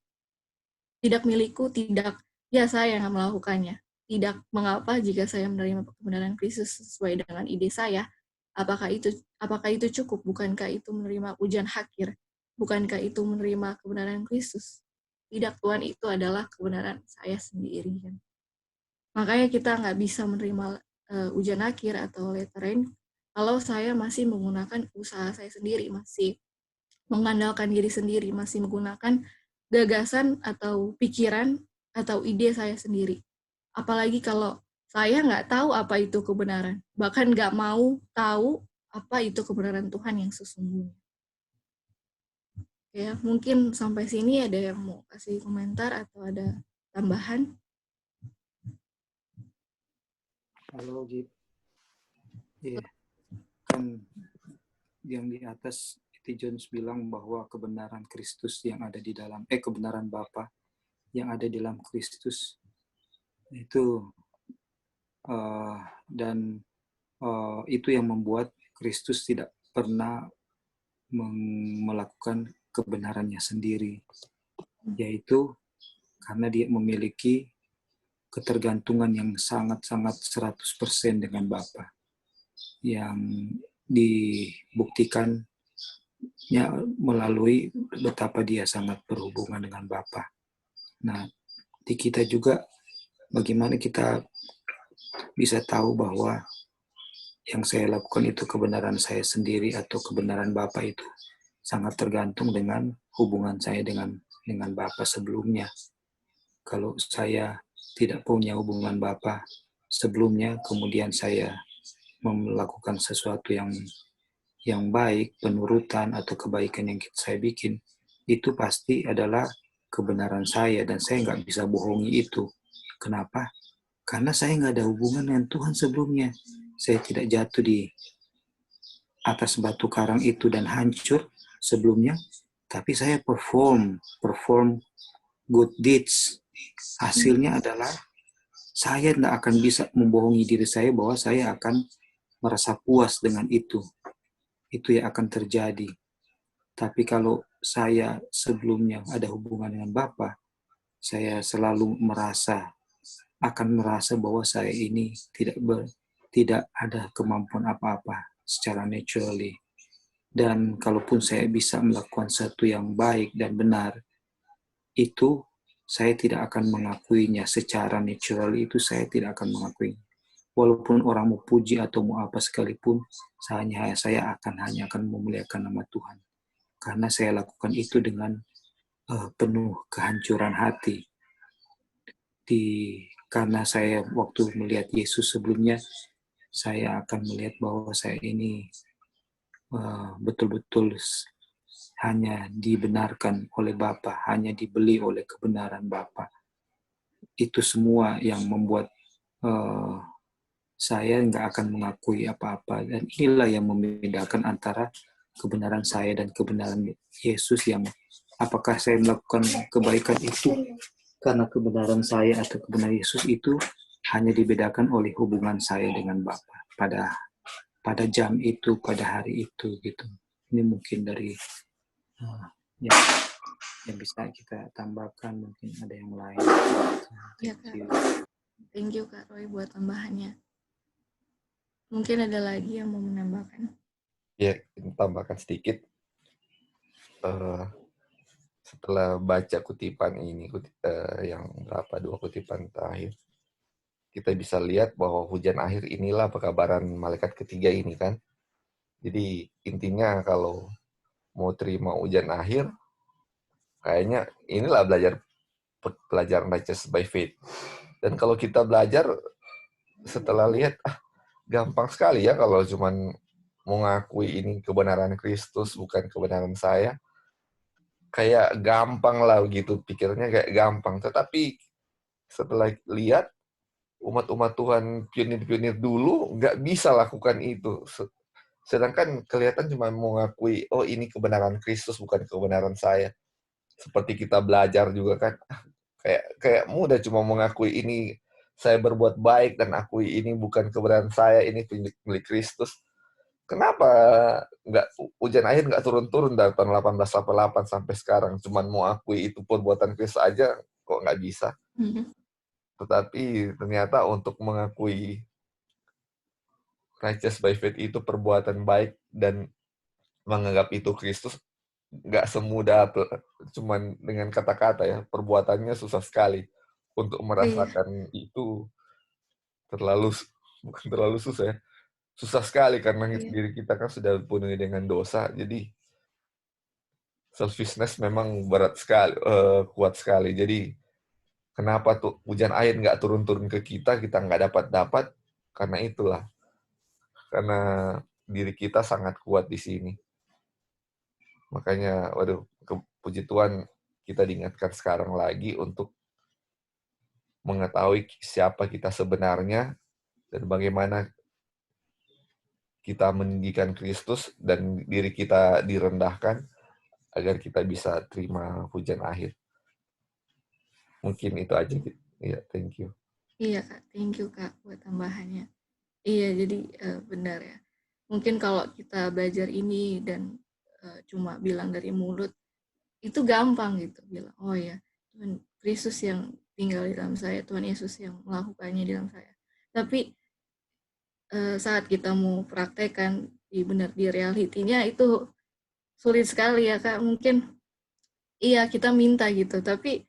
Tidak milikku, tidak, ya saya yang melakukannya. Tidak mengapa jika saya menerima kebenaran Kristus sesuai dengan ide saya. Apakah itu cukup? Bukankah itu menerima ujian hakir? Bukankah itu menerima kebenaran Kristus? Tidak, Tuhan, itu adalah kebenaran saya sendiri. Kan? Makanya kita nggak bisa menerima ujian akhir atau letter rain kalau saya masih menggunakan usaha saya sendiri, masih mengandalkan diri sendiri, masih menggunakan gagasan atau pikiran atau ide saya sendiri. Apalagi kalau saya nggak tahu apa itu kebenaran, bahkan nggak mau tahu apa itu kebenaran Tuhan yang sesungguhnya. Ya, mungkin sampai sini ada yang mau kasih komentar atau ada tambahan?
Halo, Gip. Iya, kan yang di atas itu Jones bilang bahwa kebenaran Kristus yang ada di dalam, kebenaran Bapa yang ada di dalam Kristus itu dan itu yang membuat Kristus tidak pernah melakukan kebenarannya sendiri, yaitu karena dia memiliki ketergantungan yang sangat-sangat 100% dengan Bapa, yang dibuktikan melalui betapa dia sangat berhubungan dengan Bapa. Nah, di kita juga bagaimana kita bisa tahu bahwa yang saya lakukan itu kebenaran saya sendiri atau kebenaran Bapa itu sangat tergantung dengan hubungan saya dengan Bapa sebelumnya. Kalau saya tidak punya hubungan Bapa sebelumnya, kemudian saya melakukan sesuatu yang baik, penurutan atau kebaikan yang saya bikin, itu pasti adalah kebenaran saya dan saya nggak bisa bohongi itu. Kenapa? Karena saya nggak ada hubungan dengan Tuhan sebelumnya. Saya tidak jatuh di atas batu karang itu dan hancur sebelumnya, tapi saya perform good deeds. Hasilnya adalah saya tidak akan bisa membohongi diri saya bahwa saya akan merasa puas dengan itu. Itu yang akan terjadi. Tapi kalau saya sebelumnya ada hubungan dengan Bapa, saya selalu akan merasa bahwa saya ini tidak ada kemampuan apa-apa secara naturally. Dan kalaupun saya bisa melakukan sesuatu yang baik dan benar, itu saya tidak akan mengakuinya secara natural, itu saya tidak akan mengakuinya. Walaupun orang mau puji atau mau apa sekalipun, saya hanya akan memuliakan nama Tuhan. Karena saya lakukan itu dengan penuh kehancuran hati. Karena saya waktu melihat Yesus sebelumnya, saya akan melihat bahwa saya ini betul-betul hanya dibenarkan oleh Bapa, hanya dibeli oleh kebenaran Bapa. Itu semua yang membuat saya nggak akan mengakui apa-apa. Dan inilah yang membedakan antara kebenaran saya dan kebenaran Yesus, yang apakah saya melakukan kebaikan itu karena kebenaran saya atau kebenaran Yesus, itu hanya dibedakan oleh hubungan saya dengan Bapa pada jam itu, pada hari itu gitu. Ini mungkin dari yang bisa kita tambahkan, mungkin ada yang lain.
Ya, Kak. Thank you Kak Roy buat tambahannya. Mungkin ada lagi yang mau menambahkan?
Ya, tambahkan sedikit. Setelah baca kutipan ini, yang berapa, 2 kutipan terakhir, kita bisa lihat bahwa hujan akhir inilah pekabaran malaikat ketiga ini kan. Jadi intinya kalau mau terima hujan akhir, kayaknya inilah pelajaran righteous by faith. Dan kalau kita belajar setelah lihat, gampang sekali ya kalau cuman mengakui ini kebenaran Kristus, bukan kebenaran saya. Kayak gampang lah gitu, pikirnya kayak gampang. Tetapi setelah lihat, umat-umat Tuhan pionir-pionir dulu nggak bisa lakukan itu. Sedangkan kelihatan cuma mengakui, oh ini kebenaran Kristus, bukan kebenaran saya. Seperti kita belajar juga kan, kayak mudah cuma mengakui ini saya berbuat baik dan akui ini bukan kebenaran saya, ini milik Kristus. Kenapa nggak hujan akhir nggak turun-turun dari tahun 1888 sampai sekarang? Cuman mau akui itu perbuatan Kristus aja kok nggak bisa. Tetapi ternyata untuk mengakui righteous by faith itu perbuatan baik dan menganggap itu Kristus, nggak semudah cuman dengan kata-kata ya. Perbuatannya susah sekali. Untuk merasakan itu bukan terlalu susah ya. Susah sekali karena diri kita kan sudah penuh dengan dosa. Jadi selfishness memang kuat sekali. Jadi kenapa tuh hujan air nggak turun-turun ke kita nggak dapat, karena itulah. Karena diri kita sangat kuat di sini. Makanya, puji Tuhan kita diingatkan sekarang lagi untuk mengetahui siapa kita sebenarnya dan bagaimana kita meninggikan Kristus dan diri kita direndahkan agar kita bisa terima hujan akhir. Mungkin itu aja. Iya, thank you.
Iya Kak, thank you Kak buat tambahannya. Iya, jadi benar ya. Mungkin kalau kita belajar ini dan cuma bilang dari mulut, itu gampang gitu. Bilang, oh ya, Tuhan Kristus yang tinggal di dalam saya, Tuhan Yesus yang melakukannya di dalam saya. Tapi saat kita mau praktekkan benar di realitinya itu sulit sekali ya Kak. Mungkin iya kita minta gitu, tapi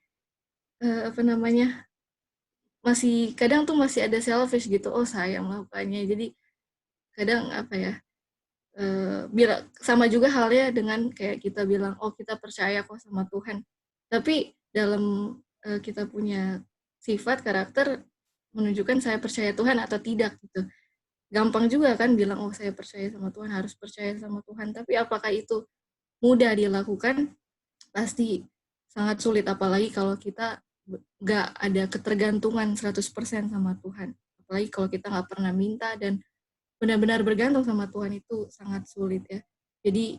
masih kadang tuh masih ada selfish gitu. Oh saya melakukannya. Jadi kadang bila sama juga halnya dengan kayak kita bilang, oh kita percaya kok sama Tuhan. Tapi dalam kita punya sifat karakter menunjukkan saya percaya Tuhan atau tidak gitu. Gampang juga kan bilang, oh saya percaya sama Tuhan, harus percaya sama Tuhan. Tapi apakah itu mudah dilakukan? Pasti sangat sulit, apalagi kalau kita nggak ada ketergantungan 100% sama Tuhan. Apalagi kalau kita nggak pernah minta dan benar-benar bergantung sama Tuhan, itu sangat sulit ya. Jadi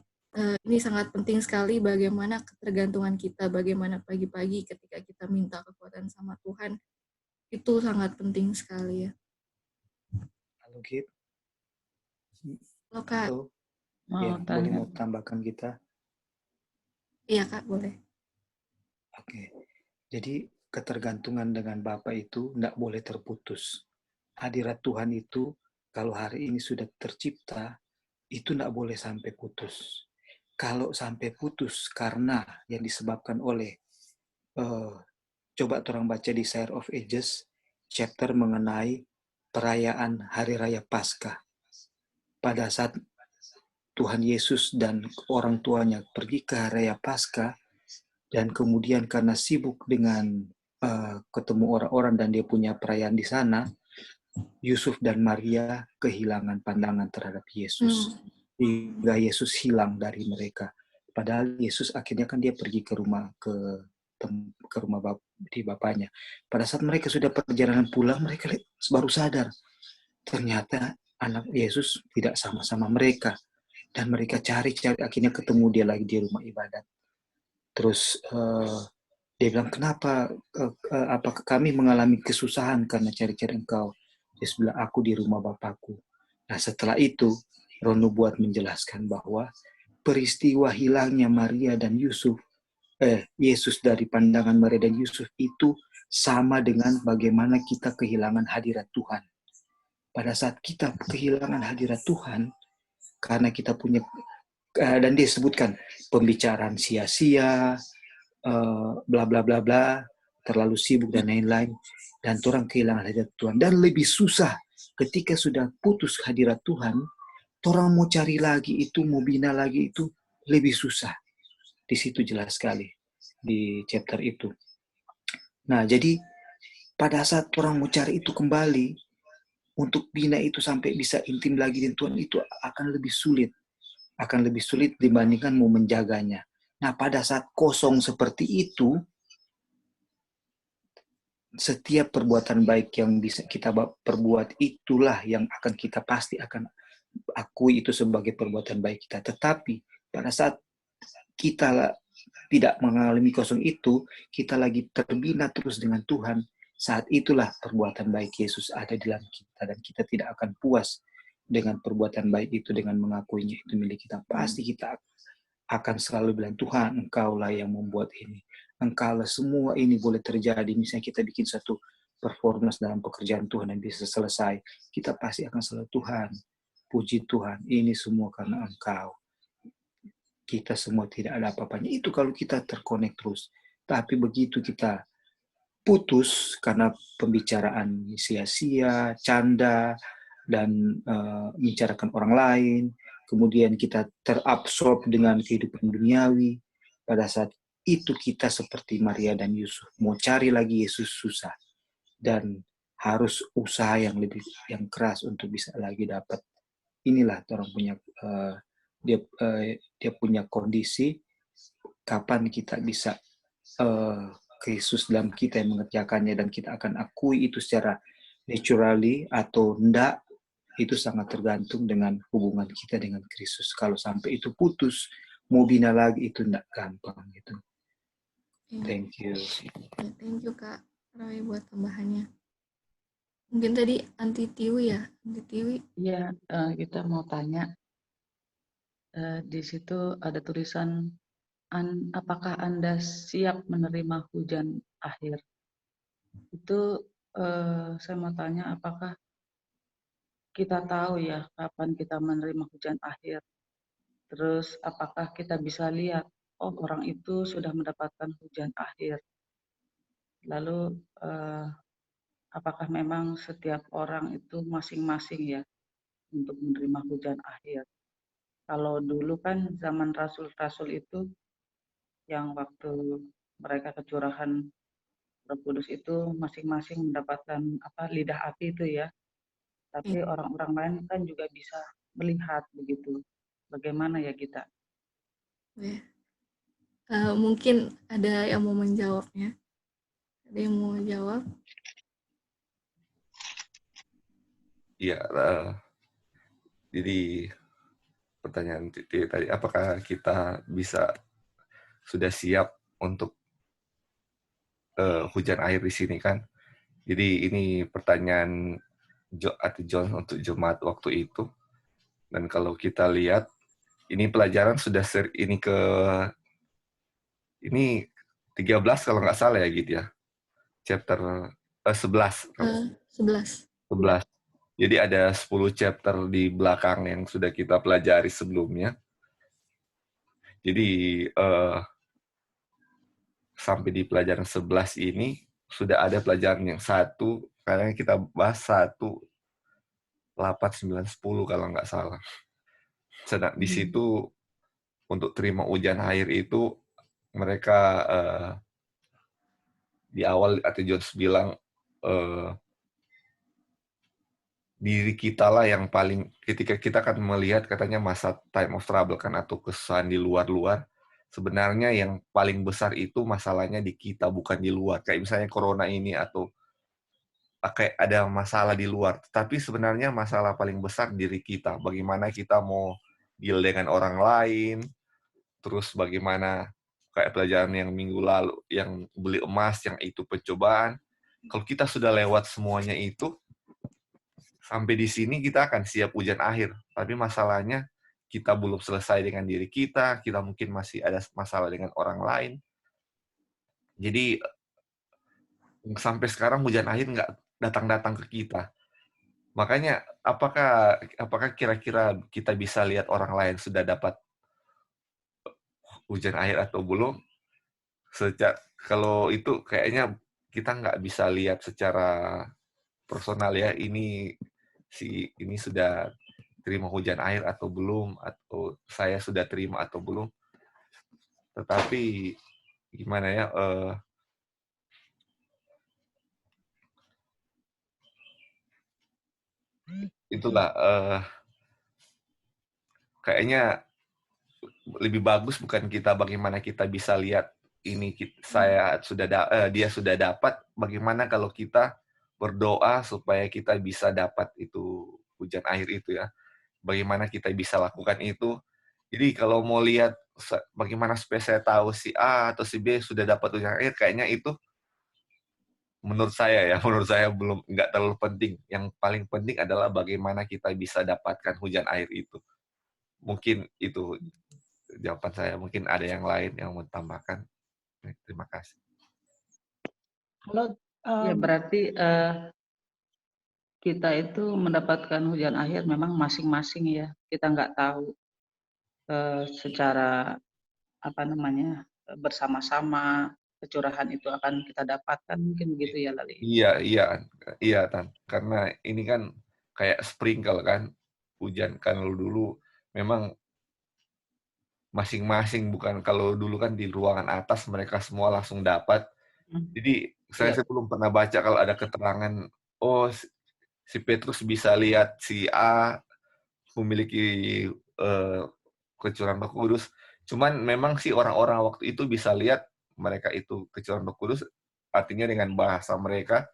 ini sangat penting sekali bagaimana ketergantungan kita, bagaimana pagi-pagi ketika kita minta kekuatan sama Tuhan, itu sangat penting sekali ya.
Halo Gip.
Halo Kak.
Halo. Ya, boleh mau tambahkan kita?
Iya Kak, boleh.
Oke. Jadi ketergantungan dengan Bapa itu tidak boleh terputus. Hadirat Tuhan itu kalau hari ini sudah tercipta, itu tidak boleh sampai putus. Kalau sampai putus karena yang disebabkan oleh coba orang baca di Sire of Ages, chapter mengenai perayaan Hari Raya Paskah. Pada saat Tuhan Yesus dan orang tuanya pergi ke Hari Raya Paskah, dan kemudian karena sibuk dengan ketemu orang-orang dan dia punya perayaan di sana, Yusuf dan Maria kehilangan pandangan terhadap Yesus. Hingga Yesus hilang dari mereka. Padahal Yesus akhirnya kan dia pergi ke rumah di bapaknya. Pada saat mereka sudah perjalanan pulang, mereka baru sadar ternyata anak Yesus tidak sama-sama mereka. Dan mereka cari-cari, akhirnya ketemu dia lagi di rumah ibadat. Terus dia bilang, kenapa apakah kami mengalami kesusahan karena cari-cari engkau? Yesus bilang, aku di rumah Bapakku. Nah setelah itu, Roh Nubuat menjelaskan bahwa peristiwa hilangnya Maria dan Yesus dari pandangan Maria dan Yusuf itu sama dengan bagaimana kita kehilangan hadirat Tuhan. Pada saat kita kehilangan hadirat Tuhan, karena kita punya, dan dia sebutkan pembicaraan sia-sia, bla bla bla bla, terlalu sibuk dan lain-lain, dan orang kehilangan hadirat Tuhan. Dan lebih susah ketika sudah putus hadirat Tuhan, orang mau cari lagi itu, mau bina lagi itu lebih susah. Di situ jelas sekali di chapter itu. Nah, jadi pada saat orang mau cari itu kembali, untuk bina itu sampai bisa intim lagi dengan Tuhan, itu akan lebih sulit. Akan lebih sulit dibandingkan mau menjaganya. Nah, pada saat kosong seperti itu, setiap perbuatan baik yang bisa kita perbuat, itulah yang akan kita pasti akan akui itu sebagai perbuatan baik kita. Tetapi pada saat kita tidak mengalami kosong itu, kita lagi terbina terus dengan Tuhan, saat itulah perbuatan baik Yesus ada di dalam kita, dan kita tidak akan puas dengan perbuatan baik itu, dengan mengakuinya itu milik kita. Pasti kita akan selalu bilang, Tuhan, Engkaulah yang membuat ini. Engkaulah semua ini boleh terjadi. Misalnya kita bikin satu performance dalam pekerjaan Tuhan yang bisa selesai, kita pasti akan selalu, Tuhan, puji Tuhan, ini semua karena Engkau. Kita semua tidak ada apa-apanya. Itu kalau kita terkonek terus. Tapi begitu kita putus karena pembicaraan sia-sia, canda, dan membicarakan orang lain, kemudian kita terabsorb dengan kehidupan duniawi, pada saat itu kita seperti Maria dan Yusuf, mau cari lagi Yesus susah, dan harus usaha yang keras untuk bisa lagi dapat. Inilah orang punya dia punya kondisi kapan kita bisa Kristus dalam kita yang mengerjakannya, dan kita akan akui itu secara naturally atau enggak, itu sangat tergantung dengan hubungan kita dengan Kristus. Kalau sampai itu putus, mau bina lagi itu enggak gampang gitu. Thank you.
Ya, thank you Kak Roy buat tambahannya. Mungkin tadi Anti Tiwi ya, Anti Tiwi.
Iya, kita mau tanya. Di situ ada tulisan, apakah Anda siap menerima hujan akhir? Itu saya mau tanya, apakah kita tahu ya kapan kita menerima hujan akhir? Terus apakah kita bisa lihat, oh orang itu sudah mendapatkan hujan akhir? Lalu apakah memang setiap orang itu masing-masing ya untuk menerima hujan akhir? Kalau dulu kan zaman rasul-rasul itu yang waktu mereka kecurahan Roh Kudus itu masing-masing mendapatkan lidah api itu ya. Tapi orang-orang lain kan juga bisa melihat begitu. Bagaimana ya kita?
Mungkin ada yang mau menjawabnya. Ada yang mau jawab?
Iya, jadi pertanyaan Titi tadi, apakah kita sudah siap untuk hujan air di sini kan? Jadi ini pertanyaan John untuk jemaat waktu itu. Dan kalau kita lihat, ini pelajaran sudah ini 13 kalau nggak salah ya gitu ya. Chapter 11. 11. Jadi ada 10 chapter di belakang yang sudah kita pelajari sebelumnya. Jadi sampai di pelajaran 11 ini sudah ada pelajaran yang satu, karena kita bahas 1, 8, 9, 10 kalau nggak salah. Sedang di situ untuk terima hujan air itu mereka di awal atau Jones bilang diri kita lah yang paling, ketika kita kan melihat katanya masa time of trouble kan atau kesusahan di luar-luar, sebenarnya yang paling besar itu masalahnya di kita, bukan di luar. Kayak misalnya corona ini atau kayak ada masalah di luar. Tapi sebenarnya masalah paling besar diri kita. Bagaimana kita mau deal dengan orang lain, terus bagaimana kayak pelajaran yang minggu lalu, yang beli emas, yang itu pencobaan. Kalau kita sudah lewat semuanya itu, sampai di sini kita akan siap hujan akhir. Tapi masalahnya kita belum selesai dengan diri kita mungkin masih ada masalah dengan orang lain. Jadi sampai sekarang hujan akhir nggak datang-datang ke kita. Makanya apakah kira-kira kita bisa lihat orang lain sudah dapat hujan akhir atau belum? Kalau itu kayaknya kita nggak bisa lihat secara personal ya, ini sudah terima hujan air atau belum, atau saya sudah terima atau belum. Tetapi gimana ya, itulah kayaknya lebih bagus bukan bagaimana kita bisa lihat ini dia sudah dapat, bagaimana kalau kita berdoa supaya kita bisa dapat itu hujan air itu ya. Bagaimana kita bisa lakukan itu. Jadi kalau mau lihat bagaimana supaya saya tahu si A atau si B sudah dapat hujan air, kayaknya itu menurut saya belum, nggak terlalu penting. Yang paling penting adalah bagaimana kita bisa dapatkan hujan air itu. Mungkin itu jawaban saya. Mungkin ada yang lain yang mau tambahkan. Terima kasih.
Halo. Ya berarti kita itu mendapatkan hujan akhir memang masing-masing ya. Kita nggak tahu secara bersama-sama kecurahan itu akan kita dapatkan, mungkin begitu ya Lali.
Iya Tan. Karena ini kan kayak sprinkle kan, hujan kan dulu memang masing-masing, bukan kalau dulu kan di ruangan atas mereka semua langsung dapat. Jadi saya belum pernah baca kalau ada keterangan, oh si Petrus bisa lihat si A memiliki kecurahan Roh Kudus. Cuman memang sih orang-orang waktu itu bisa lihat mereka itu kecurahan Roh Kudus, artinya dengan bahasa mereka,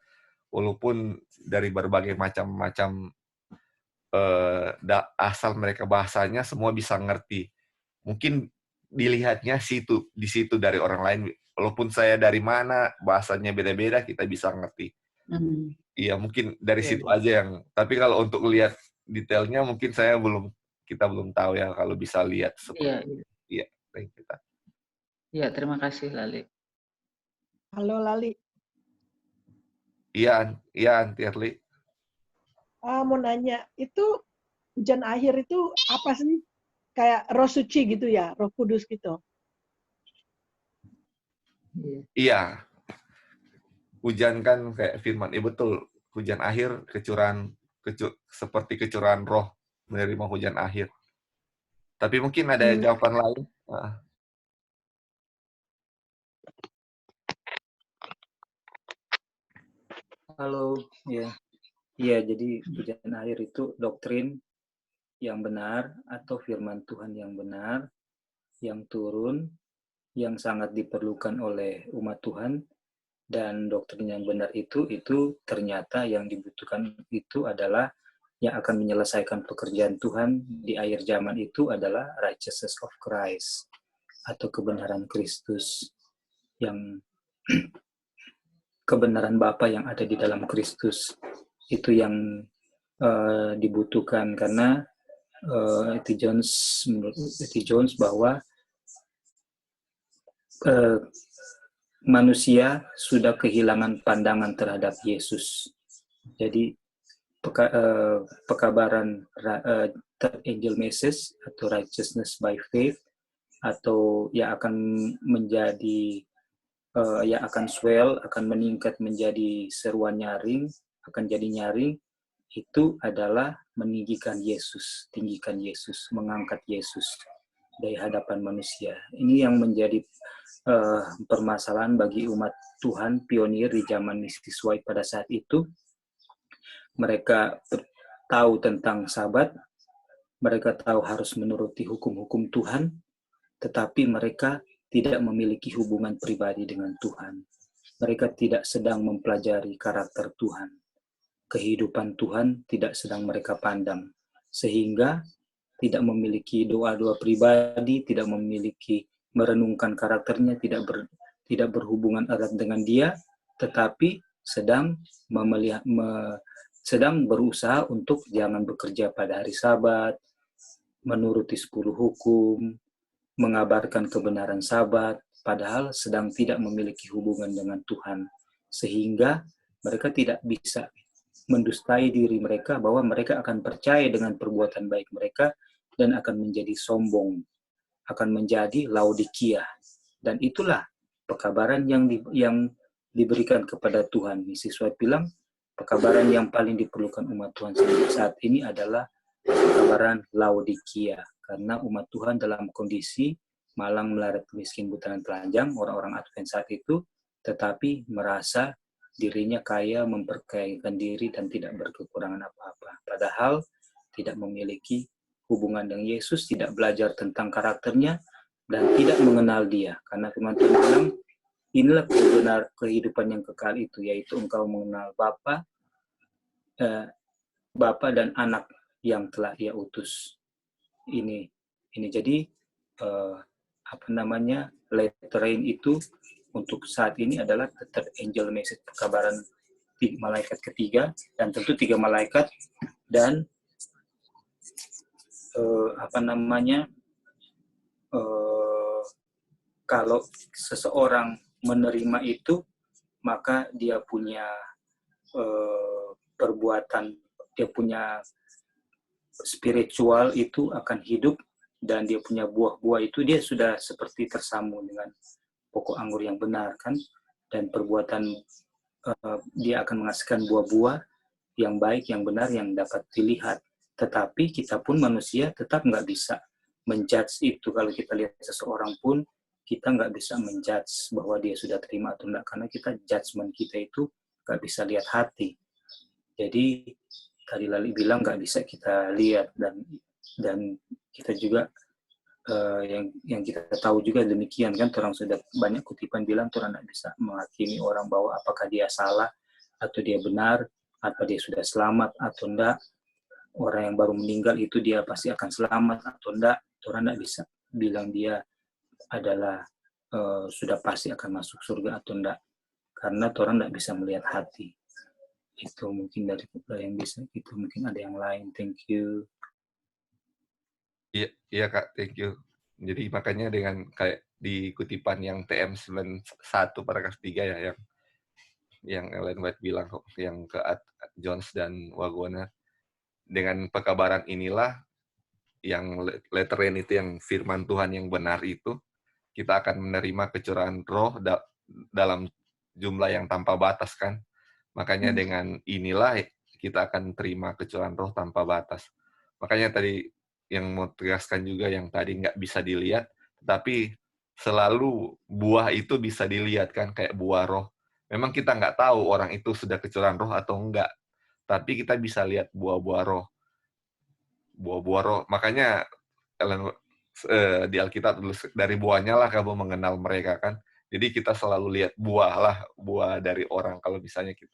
walaupun dari berbagai macam-macam asal mereka bahasanya semua bisa ngerti. Mungkin dilihatnya di situ dari orang lain, walaupun saya dari mana bahasanya beda-beda kita bisa ngerti. Iya, mungkin dari situ aja yang. Tapi kalau untuk lihat detailnya mungkin kita belum tahu ya, kalau bisa lihat seperti iya kita.
Iya, terima kasih Lali.
Halo Lali.
Iya Anti Erli.
Mau nanya, itu hujan akhir itu apa sih? Kayak roh suci gitu ya, roh kudus gitu.
Iya. Hujan kan kayak firman. Betul. Hujan akhir seperti kecurahan roh, menerima hujan akhir. Tapi mungkin ada jawaban lain.
Halo, ya. Iya, jadi hujan akhir itu doktrin yang benar atau firman Tuhan yang benar, yang turun, yang sangat diperlukan oleh umat Tuhan, dan doktrin yang benar itu ternyata yang dibutuhkan itu adalah yang akan menyelesaikan pekerjaan Tuhan di akhir zaman itu adalah righteousness of Christ atau kebenaran Kristus, yang kebenaran Bapa yang ada di dalam Kristus. Itu yang dibutuhkan, karena menurut E.T. Jones bahwa manusia sudah kehilangan pandangan terhadap Yesus. Jadi pekabaran third angel message atau righteousness by faith, atau yang akan menjadi yang akan swell, akan meningkat menjadi seruan nyaring, akan jadi nyaring, itu adalah meninggikan Yesus, tinggikan Yesus, mengangkat Yesus dari hadapan manusia. Ini yang menjadi permasalahan bagi umat Tuhan pionir di zaman Mrs. White pada saat itu. Mereka tahu tentang Sabat, mereka tahu harus menuruti hukum-hukum Tuhan, tetapi mereka tidak memiliki hubungan pribadi dengan Tuhan. Mereka tidak sedang mempelajari karakter Tuhan. Kehidupan Tuhan tidak sedang mereka pandang. Sehingga tidak memiliki doa-doa pribadi, tidak memiliki merenungkan karakternya, tidak berhubungan erat dengan dia, tetapi sedang berusaha untuk jangan bekerja pada hari Sabat, menuruti 10 hukum, mengabarkan kebenaran Sabat, padahal sedang tidak memiliki hubungan dengan Tuhan. Sehingga mereka tidak bisa mendustai diri mereka bahwa mereka akan percaya dengan perbuatan baik mereka dan akan menjadi sombong, akan menjadi Laodikia. Dan itulah pekabaran yang diberikan kepada Tuhan. Mrs. White bilang, pekabaran yang paling diperlukan umat Tuhan saat ini adalah pekabaran Laodikia. Karena umat Tuhan dalam kondisi malang melarat miskin buta dan telanjang, orang-orang Advent saat itu, tetapi merasa dirinya kaya, memperkayakan diri dan tidak berkekurangan apa-apa. Padahal tidak memiliki hubungan dengan Yesus, tidak belajar tentang karakternya, dan tidak mengenal dia. Karena firman Tuhan bilang, inilah benar kehidupan yang kekal itu, yaitu engkau mengenal Bapa dan Anak yang telah Ia utus. Ini jadi letter rain itu untuk saat ini adalah third angel message, pekabaran malaikat ketiga, dan tentu 3 malaikat, dan kalau seseorang menerima itu, maka dia punya perbuatan, dia punya spiritual itu akan hidup, dan dia punya buah-buah itu dia sudah seperti tersambung dengan pokok anggur yang benar, kan? Dan perbuatan dia akan menghasilkan buah-buah yang baik, yang benar, yang dapat dilihat. Tetapi kita pun manusia tetap nggak bisa menjudge itu. Kalau kita lihat seseorang pun, kita nggak bisa menjudge bahwa dia sudah terima atau enggak, karena kita judgement kita itu nggak bisa lihat hati. Jadi tadi Lali bilang nggak bisa kita lihat, dan kita juga yang kita tahu juga demikian, kan? Orang sudah banyak kutipan bilang orang tidak bisa menghakimi orang bahwa apakah dia salah atau dia benar, apa dia sudah selamat atau enggak. Orang yang baru meninggal itu dia pasti akan selamat atau enggak. Orang enggak bisa bilang dia adalah sudah pasti akan masuk surga atau enggak. Karena orang enggak bisa melihat hati. Itu mungkin dari yang bisa, itu mungkin ada yang lain. Thank you.
Iya Kak, thank you. Jadi makanya dengan kayak di kutipan yang TM 91 paragraf 3 ya, yang Ellen White bilang kok, yang ke Jones dan Wagona, dengan pekabaran inilah yang letterin itu, yang firman Tuhan yang benar itu, kita akan menerima kecurahan roh dalam jumlah yang tanpa batas kan. Makanya dengan inilah kita akan terima kecurahan roh tanpa batas. Makanya tadi yang mau tegaskan juga, yang tadi nggak bisa dilihat, tapi selalu buah itu bisa dilihat kan, kayak buah roh. Memang kita nggak tahu orang itu sudah kecurahan roh atau enggak, tapi kita bisa lihat buah-buah roh. Buah-buah roh. Makanya di Alkitab tulis, dari buahnya lah kamu mengenal mereka kan. Jadi kita selalu lihat buah dari orang kalau misalnya kita.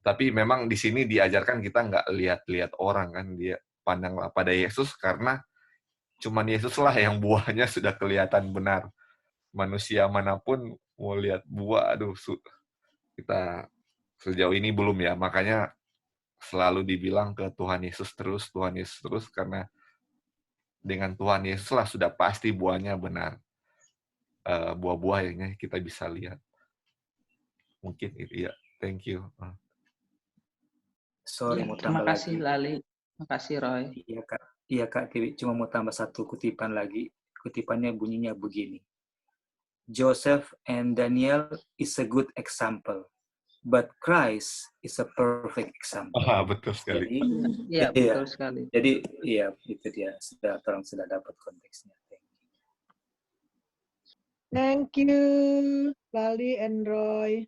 Tapi memang di sini diajarkan kita nggak lihat-lihat orang kan, dia pandanglah pada Yesus, karena cuman Yesus lah yang buahnya sudah kelihatan benar. Manusia manapun mau lihat buah, aduh, kita sejauh ini belum ya. Makanya selalu dibilang ke Tuhan Yesus terus, karena dengan Tuhan Yesus lah sudah pasti buahnya benar. Buah-buah yang kita bisa lihat. Mungkin itu ya. Thank you.
Sorry,
Ya,
mau
terima
tambah
kasih
lagi.
Lali. Terima kasih Roy.
Iya Kak Tiwi, cuma mau tambah satu kutipan lagi. Kutipannya bunyinya begini. Joseph and Daniel is a good example, but Christ is a perfect example.
Betul sekali.
Jadi,
Iya, betul sekali.
Jadi, iya, itu dia. Orang sudah dapat konteksnya.
Thank you, Lali and Roy.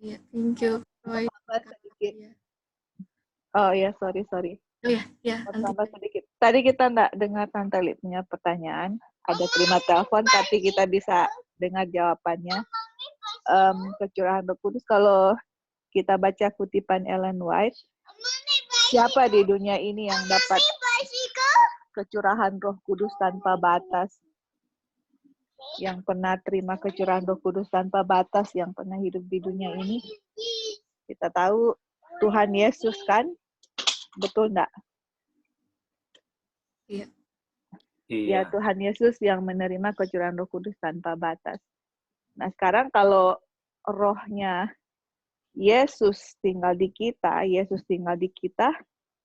Iya, thank you, Roy.
Sedikit.
Iya.
Oh ya, sorry.
Oh ya,
Mau tambah sedikit. Tadi kita enggak dengar Tante Lip punya pertanyaan. Ada terima telepon, tapi kita bisa dengar jawabannya. Kecurahan Roh Kudus, kalau kita baca kutipan Ellen White, siapa di dunia ini yang dapat kecurahan Roh Kudus tanpa batas? Yang pernah terima kecurahan Roh Kudus tanpa batas, yang pernah hidup di dunia ini? Kita tahu Tuhan Yesus kan? Betul enggak?
Iya.
Ya, Tuhan Yesus yang menerima kecurahan Roh Kudus tanpa batas. Nah, sekarang kalau rohnya Yesus tinggal di kita,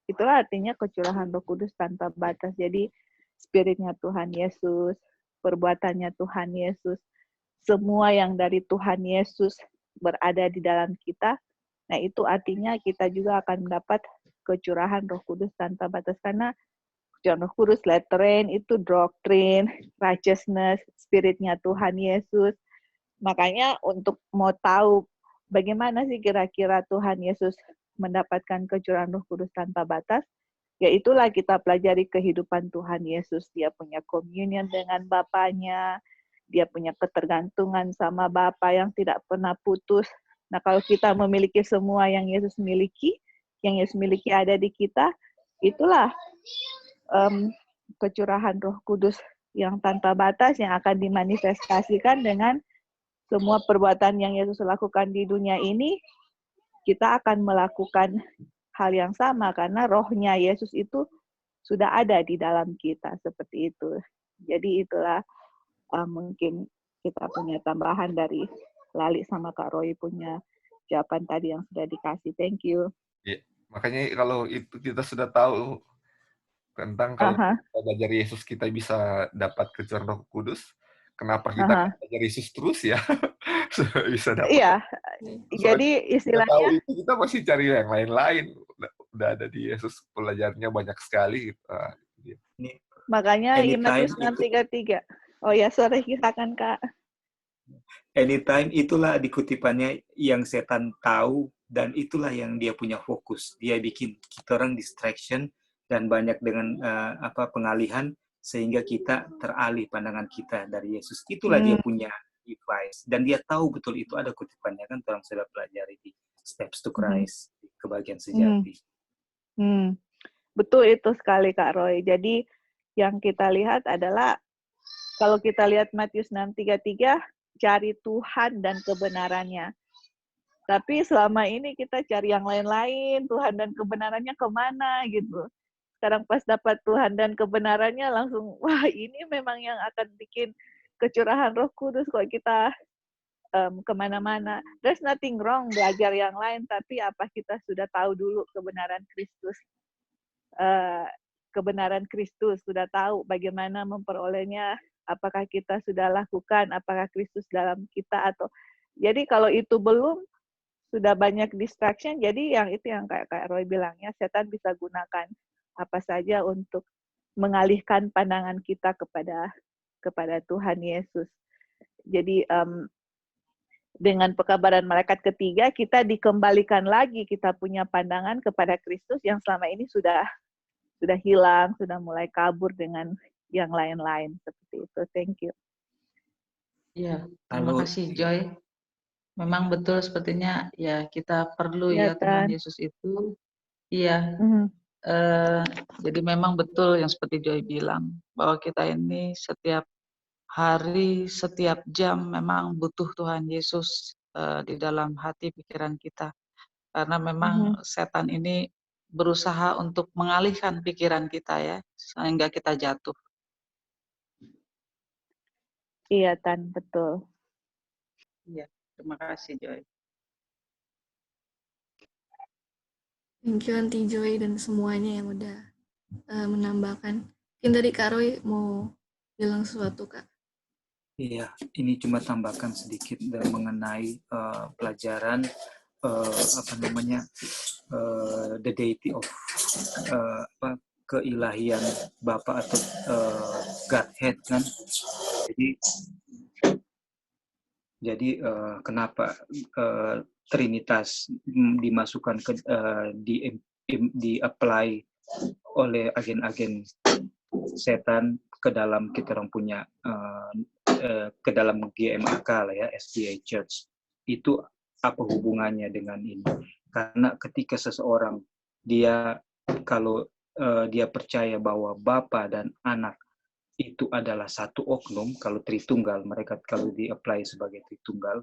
itulah artinya kecurahan Roh Kudus tanpa batas. Jadi, spiritnya Tuhan Yesus, perbuatannya Tuhan Yesus, semua yang dari Tuhan Yesus berada di dalam kita. Nah, itu artinya kita juga akan mendapat kecurahan Roh Kudus tanpa batas. Karena kecurahan Roh Kudus, letterin, itu doktrin, righteousness, spiritnya Tuhan Yesus. Makanya untuk mau tahu bagaimana sih kira-kira Tuhan Yesus mendapatkan kecurahan Roh Kudus tanpa batas, ya itulah kita pelajari kehidupan Tuhan Yesus. Dia punya communion dengan Bapanya, dia punya ketergantungan sama Bapa yang tidak pernah putus. Nah, kalau kita memiliki semua yang Yesus miliki ada di kita, itulah kecurahan Roh Kudus yang tanpa batas yang akan dimanifestasikan dengan semua perbuatan yang Yesus lakukan di dunia ini. Kita akan melakukan hal yang sama karena rohnya Yesus itu sudah ada di dalam kita, seperti itu. Jadi itulah mungkin kita punya tambahan dari Lali sama Kak Roy punya jawaban tadi yang sudah dikasih. Thank you.
Ya, makanya kalau itu kita sudah tahu tentang kalau kita belajar Yesus kita bisa dapat kecurahan Roh Kudus, kenapa kita belajar Yesus terus ya? Bisa dapat.
Iya. Jadi istilahnya
tahu itu kita masih cari yang lain-lain. Udah ada di Yesus, pelajarnya banyak sekali.
Makanya Imatus 6:33. Oh ya, sorry, silakan Kak.
Anytime, itulah di kutipannya yang setan tahu, dan itulah yang dia punya fokus. Dia bikin kita orang distraction dan banyak dengan pengalihan, sehingga kita teralih pandangan kita dari Yesus. Itulah dia punya device, dan dia tahu betul itu ada kutipannya kan, orang sudah pelajari di Steps to Christ, di kebahagiaan sejati.
Betul itu sekali Kak Roy. Jadi yang kita lihat adalah kalau kita lihat Matius 6:33, cari Tuhan dan kebenarannya. Tapi selama ini kita cari yang lain-lain, Tuhan dan kebenarannya kemana gitu. Sekarang pas dapat Tuhan dan kebenarannya langsung, wah ini memang yang akan bikin kecurahan Roh Kudus kok kita kemana-mana. There's nothing wrong belajar yang lain, tapi apa kita sudah tahu dulu kebenaran Kristus. Kebenaran Kristus, sudah tahu bagaimana memperolehnya, apakah kita sudah lakukan, apakah Kristus dalam kita atau. Jadi kalau itu belum, sudah banyak distraction, jadi yang itu yang kayak Roy bilangnya, setan bisa gunakan apa saja untuk mengalihkan pandangan kita kepada Tuhan Yesus. Jadi dengan pekabaran malaikat ketiga, kita dikembalikan lagi, kita punya pandangan kepada Kristus yang selama ini sudah hilang, sudah mulai kabur dengan yang lain-lain seperti itu. Thank you.
Ya, terima kasih Joy. Memang betul sepertinya ya kita perlu ya Tuhan Yesus itu. Iya. Jadi memang betul yang seperti Joy bilang bahwa kita ini setiap hari, setiap jam memang butuh Tuhan Yesus di dalam hati pikiran kita. Karena memang setan ini berusaha untuk mengalihkan pikiran kita ya, sehingga kita jatuh.
Iya, Tan, betul.
Iya, terima kasih Joy.
Thank you Aunty Joy dan semuanya yang udah menambahkan. Mungkin dari Kak Roy mau bilang sesuatu, Kak?
Iya, ini cuma tambahkan sedikit mengenai pelajaran the deity of keilahian Bapa atau Godhead kan. Jadi kenapa Trinitas dimasukkan ke di apply oleh agen-agen setan ke dalam kita orang punya ke dalam GMAK lah ya, SDA Church. Itu apa hubungannya dengan ini? Karena ketika seseorang kalau dia percaya bahwa Bapa dan Anak itu adalah satu oknum, kalau Tritunggal, mereka kalau di-apply sebagai Tritunggal,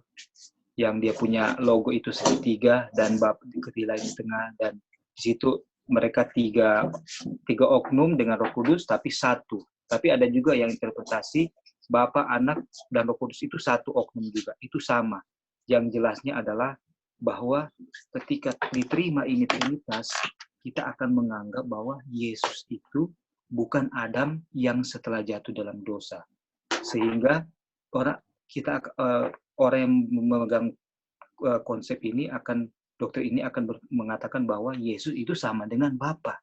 yang dia punya logo itu segitiga dan Bapa ketiga di tengah, dan di situ mereka tiga oknum dengan Roh Kudus tapi satu. Tapi ada juga yang interpretasi Bapa, Anak, dan Roh Kudus itu satu oknum juga, itu sama. Yang jelasnya adalah bahwa ketika diterima ini Trinitas, kita akan menganggap bahwa Yesus itu bukan Adam yang setelah jatuh dalam dosa. Sehingga orang yang memegang konsep ini dokter ini akan mengatakan bahwa Yesus itu sama dengan Bapa.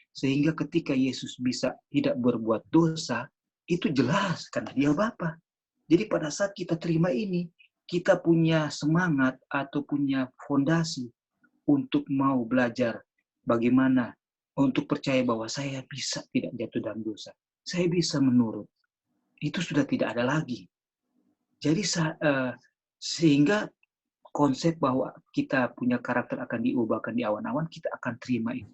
Sehingga ketika Yesus bisa tidak berbuat dosa, itu jelas karena dia Bapa. Jadi pada saat kita terima ini, kita punya semangat atau punya fondasi untuk mau belajar bagaimana untuk percaya bahwa saya bisa tidak jatuh dalam dosa. Saya bisa menurut. Itu sudah tidak ada lagi. Jadi sehingga konsep bahwa kita punya karakter akan diubahkan di awan-awan, kita akan terima itu.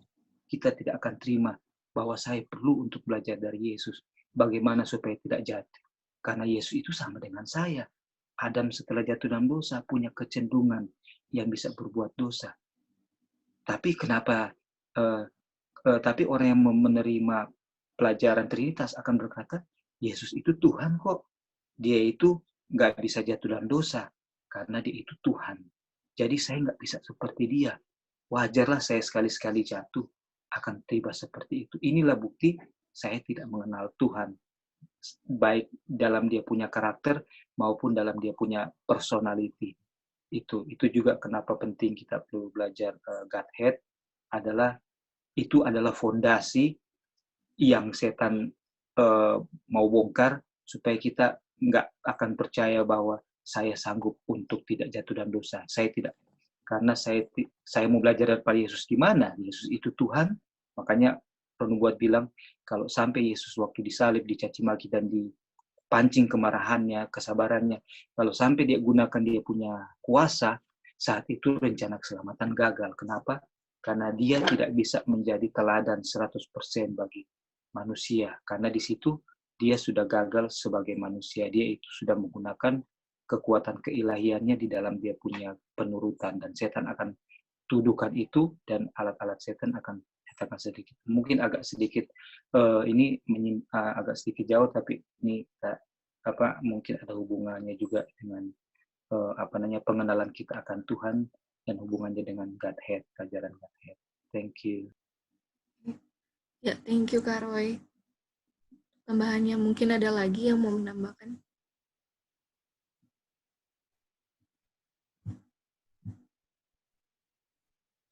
Kita tidak akan terima bahwa saya perlu untuk belajar dari Yesus. Bagaimana supaya tidak jatuh. Karena Yesus itu sama dengan saya. Adam setelah jatuh dalam dosa punya kecenderungan yang bisa berbuat dosa. Tapi kenapa tapi orang yang menerima pelajaran Trinitas akan berkata, Yesus itu Tuhan kok. Dia itu nggak bisa jatuh dalam dosa, karena dia itu Tuhan. Jadi saya nggak bisa seperti dia. Wajarlah saya sekali-sekali jatuh, akan tiba seperti itu. Inilah bukti saya tidak mengenal Tuhan. Baik dalam dia punya karakter, maupun dalam dia punya personality. Itu juga kenapa penting kita perlu belajar Godhead, itu adalah fondasi yang setan mau bongkar supaya kita nggak akan percaya bahwa saya sanggup untuk tidak jatuh dalam dosa. Saya tidak, karena saya mau belajar daripada Yesus gimana? Yesus itu Tuhan, makanya penubuat bilang kalau sampai Yesus waktu disalib, dicaci maki dan pancing kemarahannya, kesabarannya. Kalau sampai dia gunakan dia punya kuasa, saat itu rencana keselamatan gagal. Kenapa? Karena dia tidak bisa menjadi teladan 100% bagi manusia. Karena di situ dia sudah gagal sebagai manusia. Dia itu sudah menggunakan kekuatan keilahiannya di dalam dia punya penurutan. Dan setan akan tuduhkan itu, dan alat-alat setan akan katakan sedikit. Mungkin agak sedikit, ini agak sedikit jauh, tapi ini mungkin ada hubungannya juga dengan pengenalan kita akan Tuhan dan hubungannya dengan Godhead, ajaran Godhead. Thank you.
Ya, thank you Kak Roy. Tambahannya mungkin ada lagi yang mau menambahkan?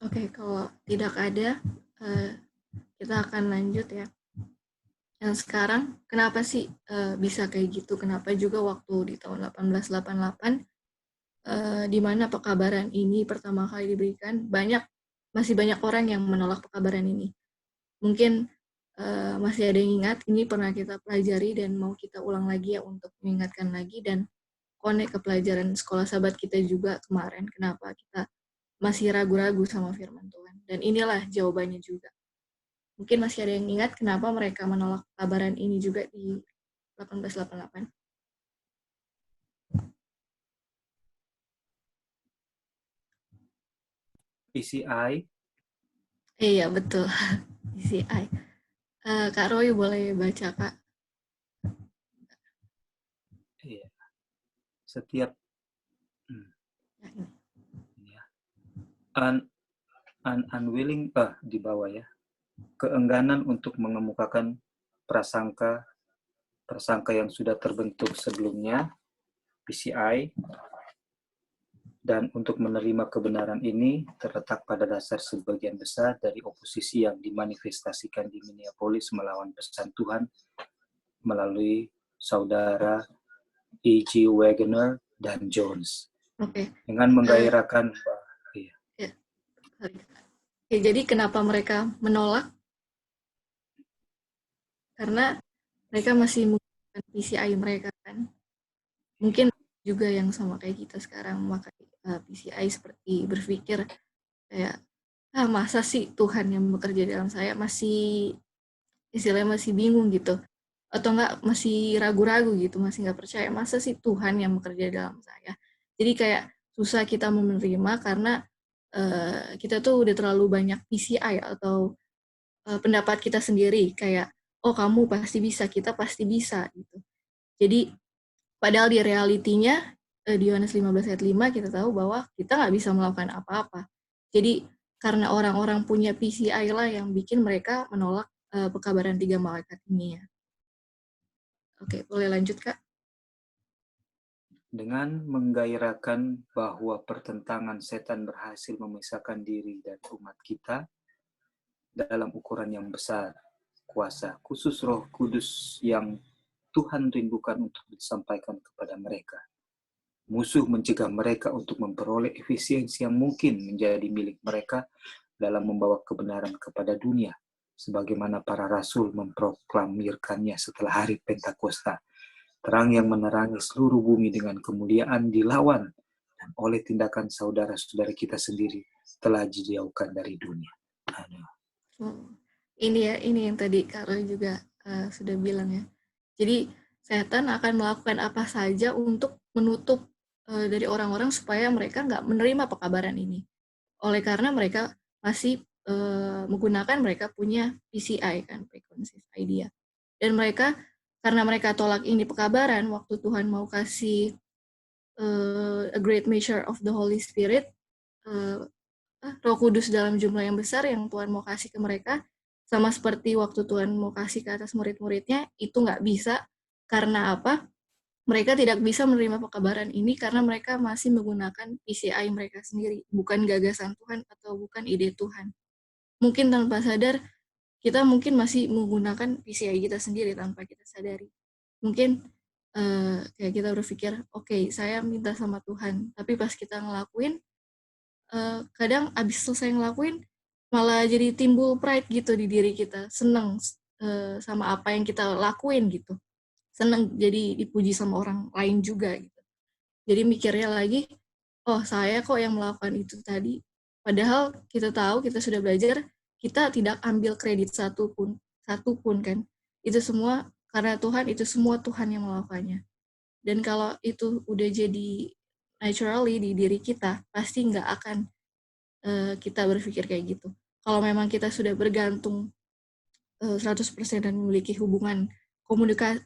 Oke, kalau tidak ada, kita akan lanjut ya. Yang sekarang, kenapa sih bisa kayak gitu? Kenapa juga waktu di tahun 1888 di mana pekabaran ini pertama kali diberikan, masih banyak orang yang menolak pekabaran ini. Mungkin masih ada yang ingat, ini pernah kita pelajari dan mau kita ulang lagi ya untuk mengingatkan lagi dan connect ke pelajaran sekolah sahabat kita juga kemarin, kenapa kita masih ragu-ragu sama firman Tuhan. Dan inilah jawabannya juga. Mungkin masih ada yang ingat kenapa mereka menolak pekabaran ini juga di 1888.
PCI.
Iya, betul. PCI. Kak Roy boleh baca, Kak?
Iya. Setiap unwilling di bawah ya. Keengganan untuk mengemukakan prasangka yang sudah terbentuk sebelumnya, PCI, dan untuk menerima kebenaran ini terletak pada dasar sebagian besar dari oposisi yang dimanifestasikan di Minneapolis melawan pesan Tuhan melalui saudara E.G. Wagner dan Jones.
Oke.
Dengan menggairahkan
jadi kenapa mereka menolak? Karena mereka masih menggunakan PCI mereka kan. Mungkin juga yang sama kayak kita sekarang memakai PCI seperti berpikir kayak masa sih Tuhan yang bekerja dalam saya, masih istilahnya masih bingung gitu, atau enggak masih ragu-ragu gitu, masih nggak percaya masa sih Tuhan yang bekerja dalam saya. Jadi kayak susah kita menerima karena kita tuh udah terlalu banyak PCI atau pendapat kita sendiri kayak oh kamu pasti bisa, kita pasti bisa gitu. Jadi padahal di realitinya di Yohanes 15 ayat 5 kita tahu bahwa kita nggak bisa melakukan apa-apa. Jadi karena orang-orang punya PCI lah yang bikin mereka menolak pekabaran 3 malaikat ini ya. Oke, boleh lanjut Kak?
Dengan menggairahkan bahwa pertentangan setan berhasil memisahkan diri dan umat kita dalam ukuran yang besar, kuasa khusus Roh Kudus yang Tuhan rindukan untuk disampaikan kepada mereka. Musuh mencegah mereka untuk memperoleh efisiensi yang mungkin menjadi milik mereka dalam membawa kebenaran kepada dunia, sebagaimana para rasul memproklamirkannya setelah hari Pentakosta. Terang yang menerangi seluruh bumi dengan kemuliaan dilawan, dan oleh tindakan saudara-saudara kita sendiri telah dijauhkan dari dunia.
Ini yang tadi Kak Roy juga sudah bilang ya. Jadi setan akan melakukan apa saja untuk menutup dari orang-orang supaya mereka nggak menerima pekabaran ini. Oleh karena mereka masih menggunakan mereka punya PCI kan, preconceived idea. Dan mereka karena mereka tolak ini pekabaran, waktu Tuhan mau kasih a great measure of the Holy Spirit, Roh Kudus dalam jumlah yang besar yang Tuhan mau kasih ke mereka, sama seperti waktu Tuhan mau kasih ke atas murid-muridnya, itu nggak bisa. Karena apa? Mereka tidak bisa menerima pekabaran ini karena mereka masih menggunakan PCI mereka sendiri, bukan gagasan Tuhan atau bukan ide Tuhan. Mungkin tanpa sadar, kita mungkin masih menggunakan PCI kita sendiri tanpa kita sadari. Mungkin kayak kita berpikir, oke, saya minta sama Tuhan, tapi pas kita ngelakuin, kadang abis selesai ngelakuin, malah jadi timbul pride gitu di diri kita, seneng sama apa yang kita lakuin gitu. seneng jadi dipuji sama orang lain juga gitu. Jadi mikirnya lagi, oh saya kok yang melakukan itu tadi. Padahal kita tahu, kita sudah belajar, kita tidak ambil kredit satupun kan. Itu semua karena Tuhan, itu semua Tuhan yang melakukannya. Dan kalau itu udah jadi naturally di diri kita, pasti nggak akan kita berpikir kayak gitu. Kalau memang kita sudah bergantung 100% dan memiliki hubungan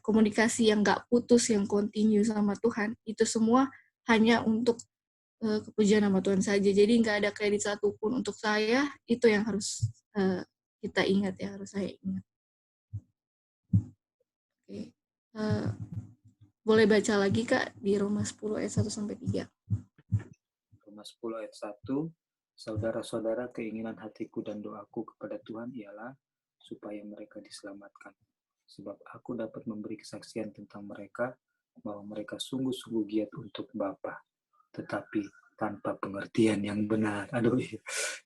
komunikasi yang nggak putus, yang continue sama Tuhan, itu semua hanya untuk kepujian nama Tuhan saja. Jadi nggak ada kredit satupun untuk saya, itu yang harus kita ingat ya, harus saya ingat. Oke. Boleh baca lagi Kak di Roma 10 ayat 1-3.
Roma 10 ayat 1, saudara-saudara, keinginan hatiku dan doaku kepada Tuhan ialah supaya mereka diselamatkan. Sebab aku dapat memberi kesaksian tentang mereka, bahwa mereka sungguh-sungguh giat untuk Bapa, tetapi tanpa pengertian yang benar.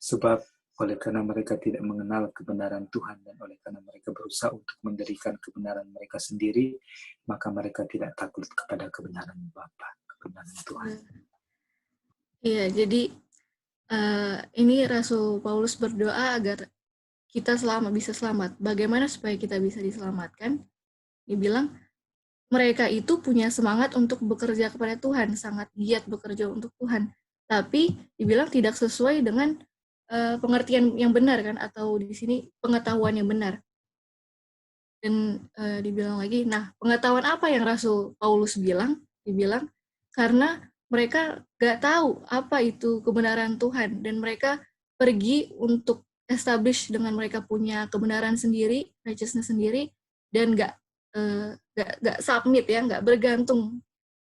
Sebab oleh karena mereka tidak mengenal kebenaran Tuhan, dan oleh karena mereka berusaha untuk mendirikan kebenaran mereka sendiri, maka mereka tidak takut kepada kebenaran Bapa, kebenaran Tuhan.
Iya, jadi ini Rasul Paulus berdoa agar kita bisa selamat. Bagaimana supaya kita bisa diselamatkan? Dia bilang, mereka itu punya semangat untuk bekerja kepada Tuhan, sangat giat bekerja untuk Tuhan. Tapi dibilang tidak sesuai dengan pengertian yang benar kan, atau di sini pengetahuan yang benar. Dan dibilang lagi, nah pengetahuan apa yang Rasul Paulus bilang? Dibilang karena mereka gak tahu apa itu kebenaran Tuhan, dan mereka pergi untuk establish dengan mereka punya kebenaran sendiri, righteousness sendiri, dan gak submit ya, gak bergantung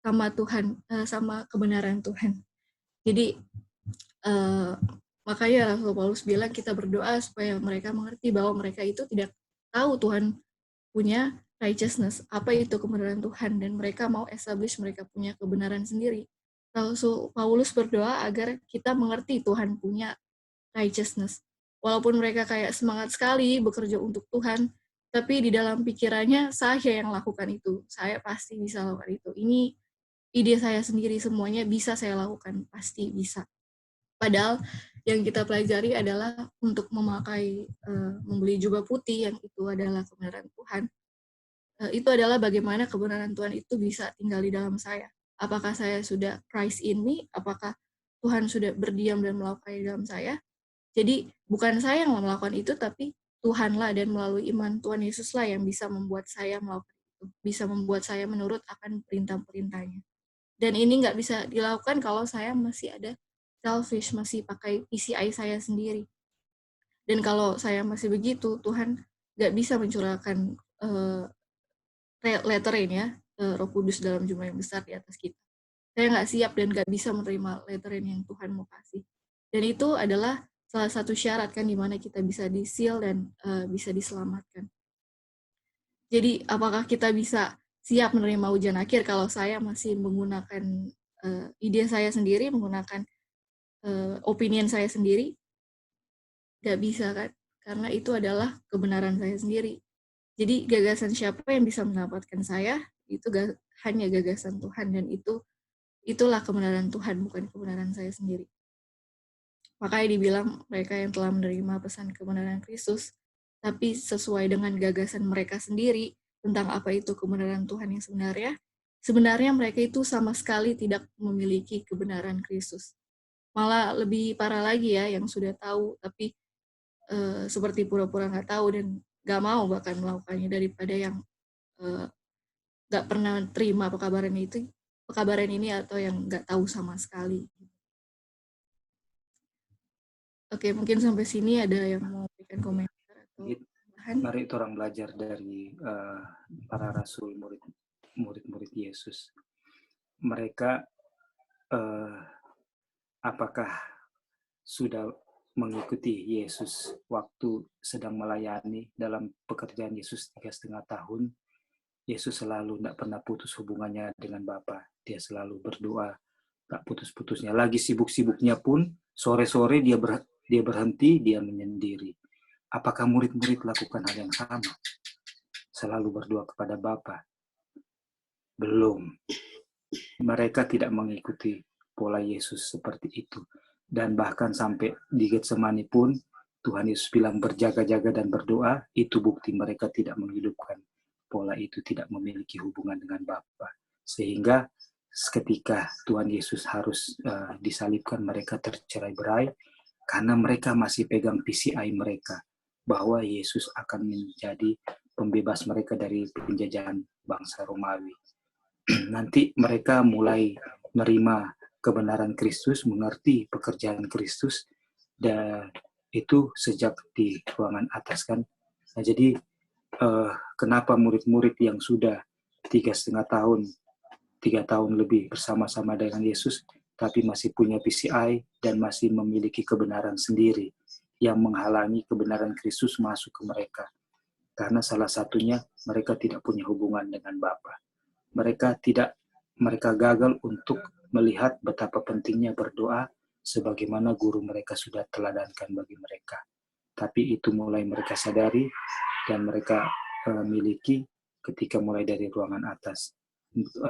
sama Tuhan, sama kebenaran Tuhan. Jadi makanya Rasul Paulus bilang kita berdoa supaya mereka mengerti bahwa mereka itu tidak tahu Tuhan punya righteousness, apa itu kebenaran Tuhan, dan mereka mau establish mereka punya kebenaran sendiri. Rasul Paulus berdoa agar kita mengerti Tuhan punya righteousness. Walaupun mereka kayak semangat sekali bekerja untuk Tuhan, tapi di dalam pikirannya saya yang lakukan itu, saya pasti bisa lakukan itu. Ini ide saya sendiri, semuanya bisa saya lakukan, pasti bisa. Padahal yang kita pelajari adalah untuk memakai, membeli jubah putih yang itu adalah kebenaran Tuhan. Itu adalah bagaimana kebenaran Tuhan itu bisa tinggal di dalam saya. Apakah saya sudah Christ in me? Apakah Tuhan sudah berdiam dan melakukan di dalam saya? Jadi bukan saya yang melakukan itu, tapi Tuhanlah, dan melalui iman Tuhan Yesuslah yang bisa membuat saya melakukan itu. Bisa membuat saya menurut akan perintah-perintahnya. Dan ini nggak bisa dilakukan kalau saya masih ada selfish, masih pakai PCI saya sendiri. Dan kalau saya masih begitu, Tuhan nggak bisa mencurahkan letterin ya, Roh Kudus dalam jumlah yang besar di atas kita. Saya nggak siap dan nggak bisa menerima letterin yang Tuhan mau kasih. Dan itu adalah salah satu syarat kan di mana kita bisa di-seal dan bisa diselamatkan. Jadi apakah kita bisa siap menerima ujian akhir kalau saya masih menggunakan ide saya sendiri, menggunakan opinion saya sendiri? Nggak bisa kan? Karena itu adalah kebenaran saya sendiri. Jadi gagasan siapa yang bisa menyelamatkan saya, itu hanya gagasan Tuhan, dan itulah kebenaran Tuhan, bukan kebenaran saya sendiri. Makanya dibilang mereka yang telah menerima pesan kebenaran Kristus, tapi sesuai dengan gagasan mereka sendiri tentang apa itu kebenaran Tuhan yang sebenarnya mereka itu sama sekali tidak memiliki kebenaran Kristus. Malah lebih parah lagi ya, yang sudah tahu, tapi seperti pura-pura nggak tahu dan nggak mau bahkan melakukannya, daripada yang nggak pernah terima pekabaran ini atau yang nggak tahu sama sekali. Oke, mungkin sampai sini ada yang mau berikan komentar atau tambahan?
Mari orang belajar dari para rasul, murid-murid Yesus. Mereka apakah sudah mengikuti Yesus waktu sedang melayani dalam pekerjaan Yesus 3,5 tahun? Yesus selalu tidak pernah putus hubungannya dengan Bapa. Dia selalu berdoa, tak putus-putusnya. Lagi sibuk-sibuknya pun, sore-sore dia berhenti, dia menyendiri. Apakah murid-murid lakukan hal yang sama? Selalu berdoa kepada Bapa. Belum. Mereka tidak mengikuti pola Yesus seperti itu. Dan bahkan sampai di Getsemani pun, Tuhan Yesus bilang berjaga-jaga dan berdoa, itu bukti mereka tidak menghidupkan pola itu, tidak memiliki hubungan dengan Bapa. Sehingga ketika Tuhan Yesus harus disalibkan, mereka tercerai-berai, karena mereka masih pegang PCI mereka, bahwa Yesus akan menjadi pembebas mereka dari penjajahan bangsa Romawi. Nanti mereka mulai menerima kebenaran Kristus, mengerti pekerjaan Kristus, dan itu sejak di ruangan atas kan. Nah, jadi kenapa murid-murid yang sudah 3,5 tahun, 3 tahun lebih bersama-sama dengan Yesus, tapi masih punya PCI dan masih memiliki kebenaran sendiri yang menghalangi kebenaran Kristus masuk ke mereka. Karena salah satunya mereka tidak punya hubungan dengan Bapa. Mereka gagal untuk melihat betapa pentingnya berdoa sebagaimana guru mereka sudah teladankan bagi mereka. Tapi itu mulai mereka sadari dan mereka miliki ketika mulai dari ruangan atas.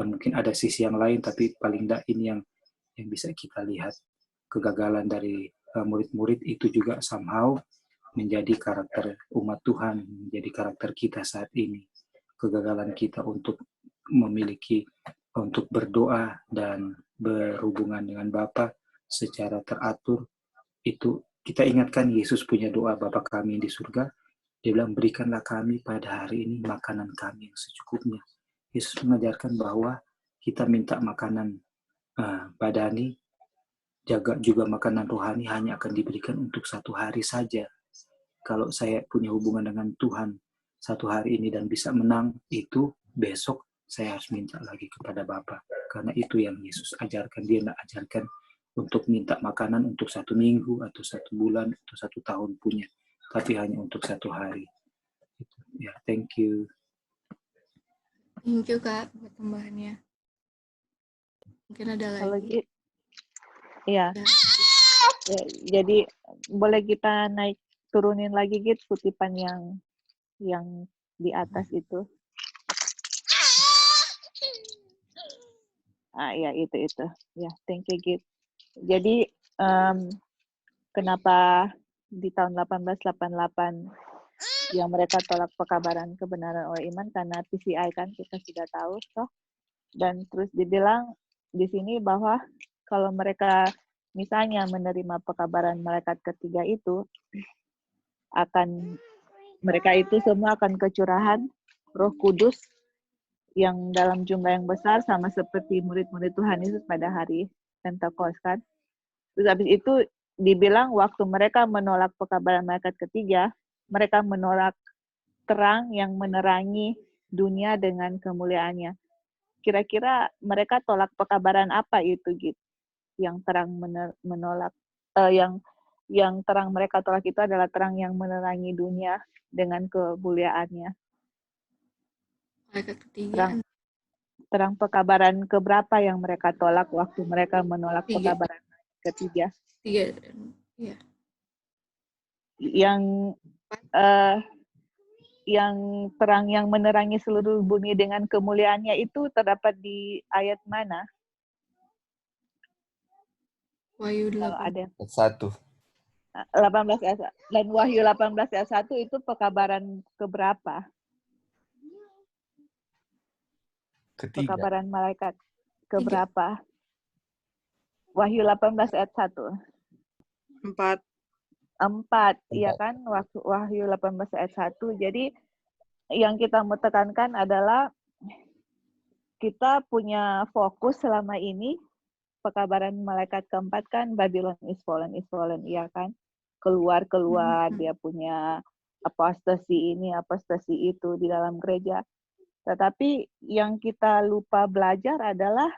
Mungkin ada sisi yang lain, tapi paling tidak ini yang bisa kita lihat. Kegagalan dari murid-murid itu juga somehow menjadi karakter umat Tuhan, menjadi karakter kita saat ini. Kegagalan kita untuk memiliki, untuk berdoa dan berhubungan dengan Bapa secara teratur, itu kita ingatkan Yesus punya doa Bapa kami di surga. Dia bilang, berikanlah kami pada hari ini makanan kami yang secukupnya. Yesus mengajarkan bahwa kita minta makanan badani, jaga juga makanan rohani hanya akan diberikan untuk 1 hari saja. Kalau saya punya hubungan dengan Tuhan 1 hari ini dan bisa menang, itu besok saya harus minta lagi kepada Bapa. Karena itu yang Yesus ajarkan. Dia tidak ajarkan untuk minta makanan untuk 1 minggu, atau 1 bulan, atau 1 tahun punya. Tapi hanya untuk 1 hari. Ya, thank you.
Thank you, Kak, buat tambahannya. Mungkin ada lagi.
Iya. Ya, jadi boleh kita turunin lagi gitu kutipan yang di atas itu. Ya itu. Ya, thank you Git. Jadi kenapa di tahun 1888 yang mereka tolak pekabaran kebenaran oleh iman karena PCI kan kita sudah tahu toh. Dan terus dibilang di sini bahwa kalau mereka misalnya menerima pekabaran malaikat ketiga itu, mereka itu semua akan kecurahan Roh Kudus yang dalam jumlah yang besar sama seperti murid-murid Tuhan Yesus pada hari Pentakosta kan. Terus habis itu dibilang waktu mereka menolak pekabaran malaikat ketiga, mereka menolak terang yang menerangi dunia dengan kemuliaannya. Kira-kira mereka tolak pekabaran apa itu gitu? Yang terang menolak yang terang mereka tolak itu adalah terang yang menerangi dunia dengan kemuliaannya.
Malaikat ketiga.
Terang pekabaran keberapa yang mereka tolak waktu mereka menolak pekabaran ketiga?
3. Ya.
Yang terang yang menerangi seluruh bumi dengan kemuliaannya itu terdapat di ayat mana?
Wahyu
18
ayat 1. Dan Wahyu 18 ayat 1 itu pekabaran keberapa?
Ketiga.
Pekabaran malaikat keberapa? Wahyu 18 ayat 1. 4, iya kan? Wahyu 18 ayat 1. Jadi yang kita mau tekankan adalah kita punya fokus selama ini pekabaran malaikat keempat kan Babylon is fallen, iya kan? Keluar, dia punya apostasi ini, apostasi itu di dalam gereja. Tetapi yang kita lupa belajar adalah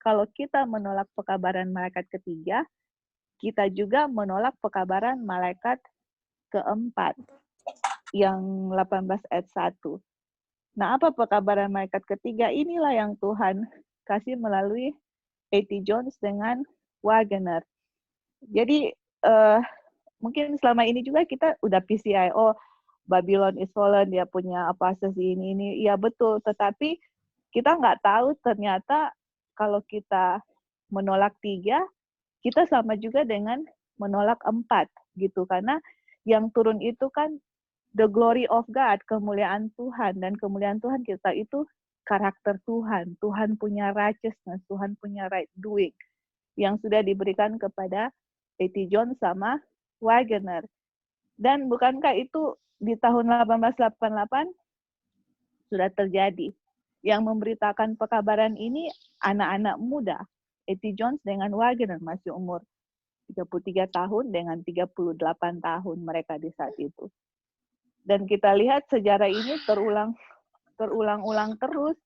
kalau kita menolak pekabaran malaikat ketiga, kita juga menolak pekabaran malaikat keempat yang 18 ayat 1. Nah, apa pekabaran malaikat ketiga? Inilah yang Tuhan kasih melalui A.T. Jones dengan Wagner. Jadi mungkin selama ini juga kita udah PCI, Babylon is fallen, dia punya apostasi ini, ya betul. Tetapi kita nggak tahu ternyata kalau kita menolak 3, kita sama juga dengan menolak 4 gitu. Karena yang turun itu kan the glory of God, kemuliaan Tuhan, dan kemuliaan Tuhan kita itu karakter Tuhan. Tuhan punya righteousness, Tuhan punya right doing yang sudah diberikan kepada A.T. Jones sama Wagner. Dan bukankah itu di tahun 1888 sudah terjadi? Yang memberitakan pekabaran ini anak-anak muda. A.T. Jones dengan Wagner masih umur 33 tahun dengan 38 tahun mereka di saat itu. Dan kita lihat sejarah ini terulang-ulang terus.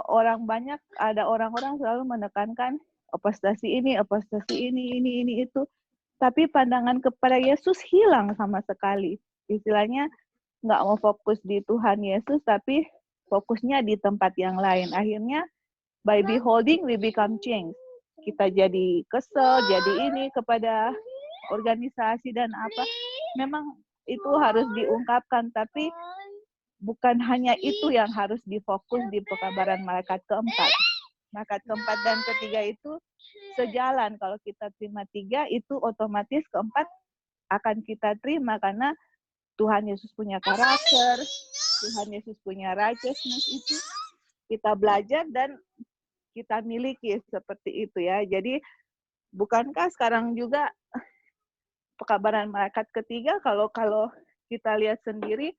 Orang banyak, ada orang-orang selalu menekankan apostasi ini, ini, itu. Tapi pandangan kepada Yesus hilang sama sekali. Istilahnya nggak mau fokus di Tuhan Yesus, tapi fokusnya di tempat yang lain. Akhirnya, by beholding, we become changed. Kita jadi kesel, jadi ini kepada organisasi dan apa. Memang itu harus diungkapkan, tapi bukan hanya itu yang harus difokus di pekabaran malaikat keempat. Malaikat keempat dan ketiga itu sejalan. Kalau kita terima 3, itu otomatis keempat akan kita terima karena Tuhan Yesus punya karakter, Tuhan Yesus punya righteousness, itu kita belajar dan kita miliki seperti itu ya. Jadi bukankah sekarang juga pekabaran malaikat ketiga kalau kita lihat sendiri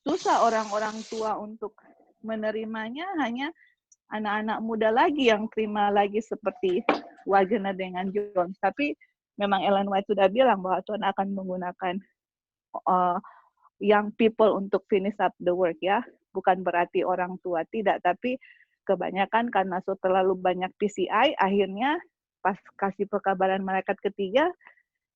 susah orang-orang tua untuk menerimanya, hanya anak-anak muda lagi yang terima lagi seperti Wagner dengan Jones. Tapi memang Ellen White sudah bilang bahwa Tuhan akan menggunakan young people untuk finish up the work ya. Bukan berarti orang tua tidak, tapi kebanyakan karena terlalu banyak PCI, akhirnya pas kasih pekabaran malaikat ketiga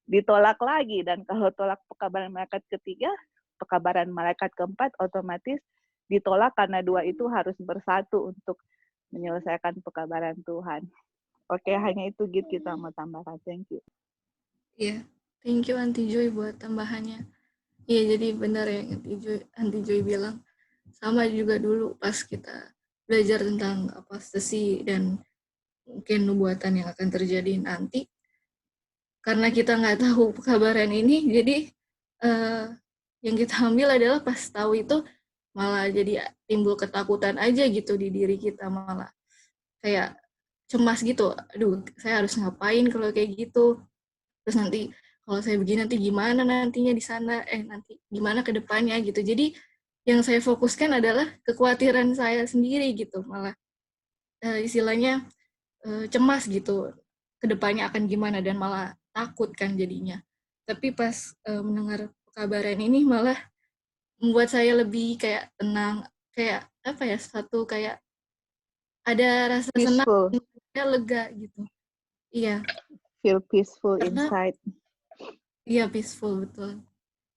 ditolak lagi. Dan kalau tolak pekabaran malaikat ketiga, pekabaran malaikat keempat otomatis ditolak karena 2 itu harus bersatu untuk menyelesaikan pekabaran Tuhan. Oke, hanya itu gitu kita mau tambahkan. Thank you.
Iya, thank you Aunty Joy buat tambahannya. Iya, jadi benar ya Aunty Joy bilang. Sama juga dulu pas kita belajar tentang apostasi dan mungkin nubuatan yang akan terjadi nanti. Karena kita nggak tahu pekabaran ini, jadi yang kita ambil adalah pas tahu itu malah jadi timbul ketakutan aja gitu di diri kita, malah kayak cemas gitu. Aduh, saya harus ngapain kalau kayak gitu? Terus nanti kalau saya begini nanti gimana nantinya di sana? Nanti gimana ke depannya gitu. Jadi yang saya fokuskan adalah kekhawatiran saya sendiri gitu, malah istilahnya cemas gitu, ke depannya akan gimana dan malah takut kan jadinya. Tapi pas mendengar kabaran ini malah membuat saya lebih kayak tenang, kayak apa ya, satu kayak ada rasa senang, kayak lega gitu. Iya.
Feel peaceful
karena,
inside.
Iya, peaceful, betul.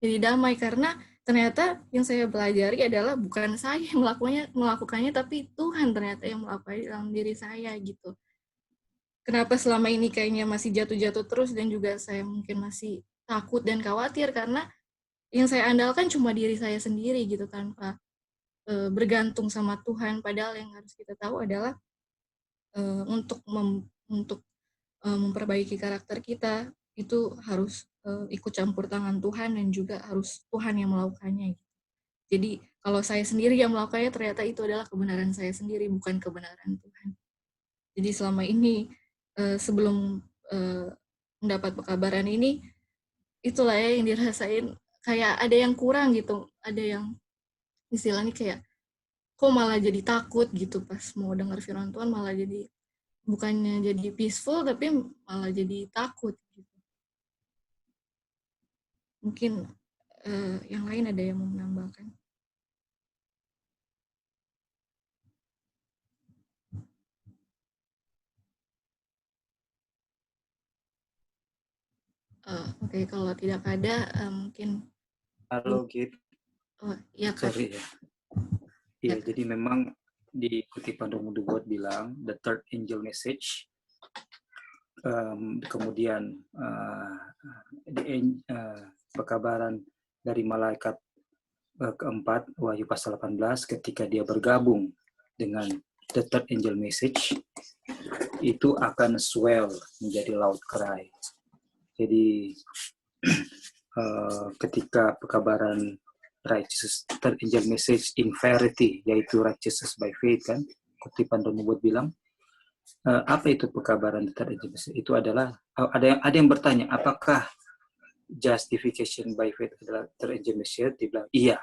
Jadi damai karena ternyata yang saya pelajari adalah bukan saya yang melakukannya, tapi Tuhan ternyata yang melakukannya dalam diri saya gitu. Kenapa selama ini kayaknya masih jatuh-jatuh terus dan juga saya mungkin masih takut dan khawatir karena yang saya andalkan cuma diri saya sendiri gitu, tanpa bergantung sama Tuhan. Padahal yang harus kita tahu adalah untuk memperbaiki karakter kita itu harus ikut campur tangan Tuhan dan juga harus Tuhan yang melakukannya. Jadi kalau saya sendiri yang melakukannya, ternyata itu adalah kebenaran saya sendiri, bukan kebenaran Tuhan. Jadi selama ini sebelum mendapat pekabaran ini, itulah ya yang dirasain, kayak ada yang kurang gitu, ada yang istilahnya kayak kok malah jadi takut gitu pas mau dengar firman Tuhan, malah jadi bukannya jadi peaceful tapi malah jadi takut gitu. Mungkin yang lain ada yang mau menambahkan? Oke, kalau tidak ada mungkin.
Halo Git.
Oh ya Kak.
Sorry ya. Iya, jadi memang di kutipan Romo de Waard bilang the third angel message. Kemudian pekabaran dari malaikat keempat, Wahyu pasal 18, ketika dia bergabung dengan the third angel message, itu akan swell menjadi loud cry. Jadi ketika pekabaran righteousness, third angel message in verity, yaitu righteousness by faith, kan, kutipan Don Wood bilang, apa itu pekabaran third angel message? Itu adalah, ada yang bertanya, apakah justification by faith adalah third angel message? Dibilang, iya.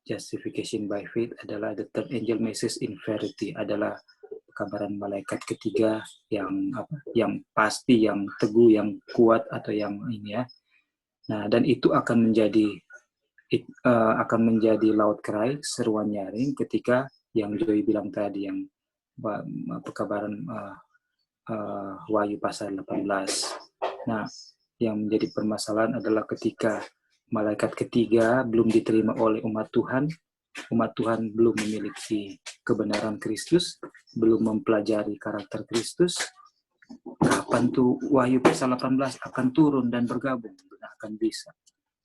Justification by faith adalah the third angel message in verity, adalah kabaran malaikat ketiga yang pasti, yang teguh, yang kuat, atau yang ini ya. Nah, dan itu akan menjadi loud cry, seruan nyaring, ketika yang Joy bilang tadi, yang pekabaran Wahyu pasal 18. Nah, yang menjadi permasalahan adalah ketika malaikat ketiga belum diterima oleh umat Tuhan belum memiliki kebenaran Kristus, belum mempelajari karakter Kristus, kapan tuh Wahyu pasal 18 akan turun dan bergabung? Tidak akan bisa.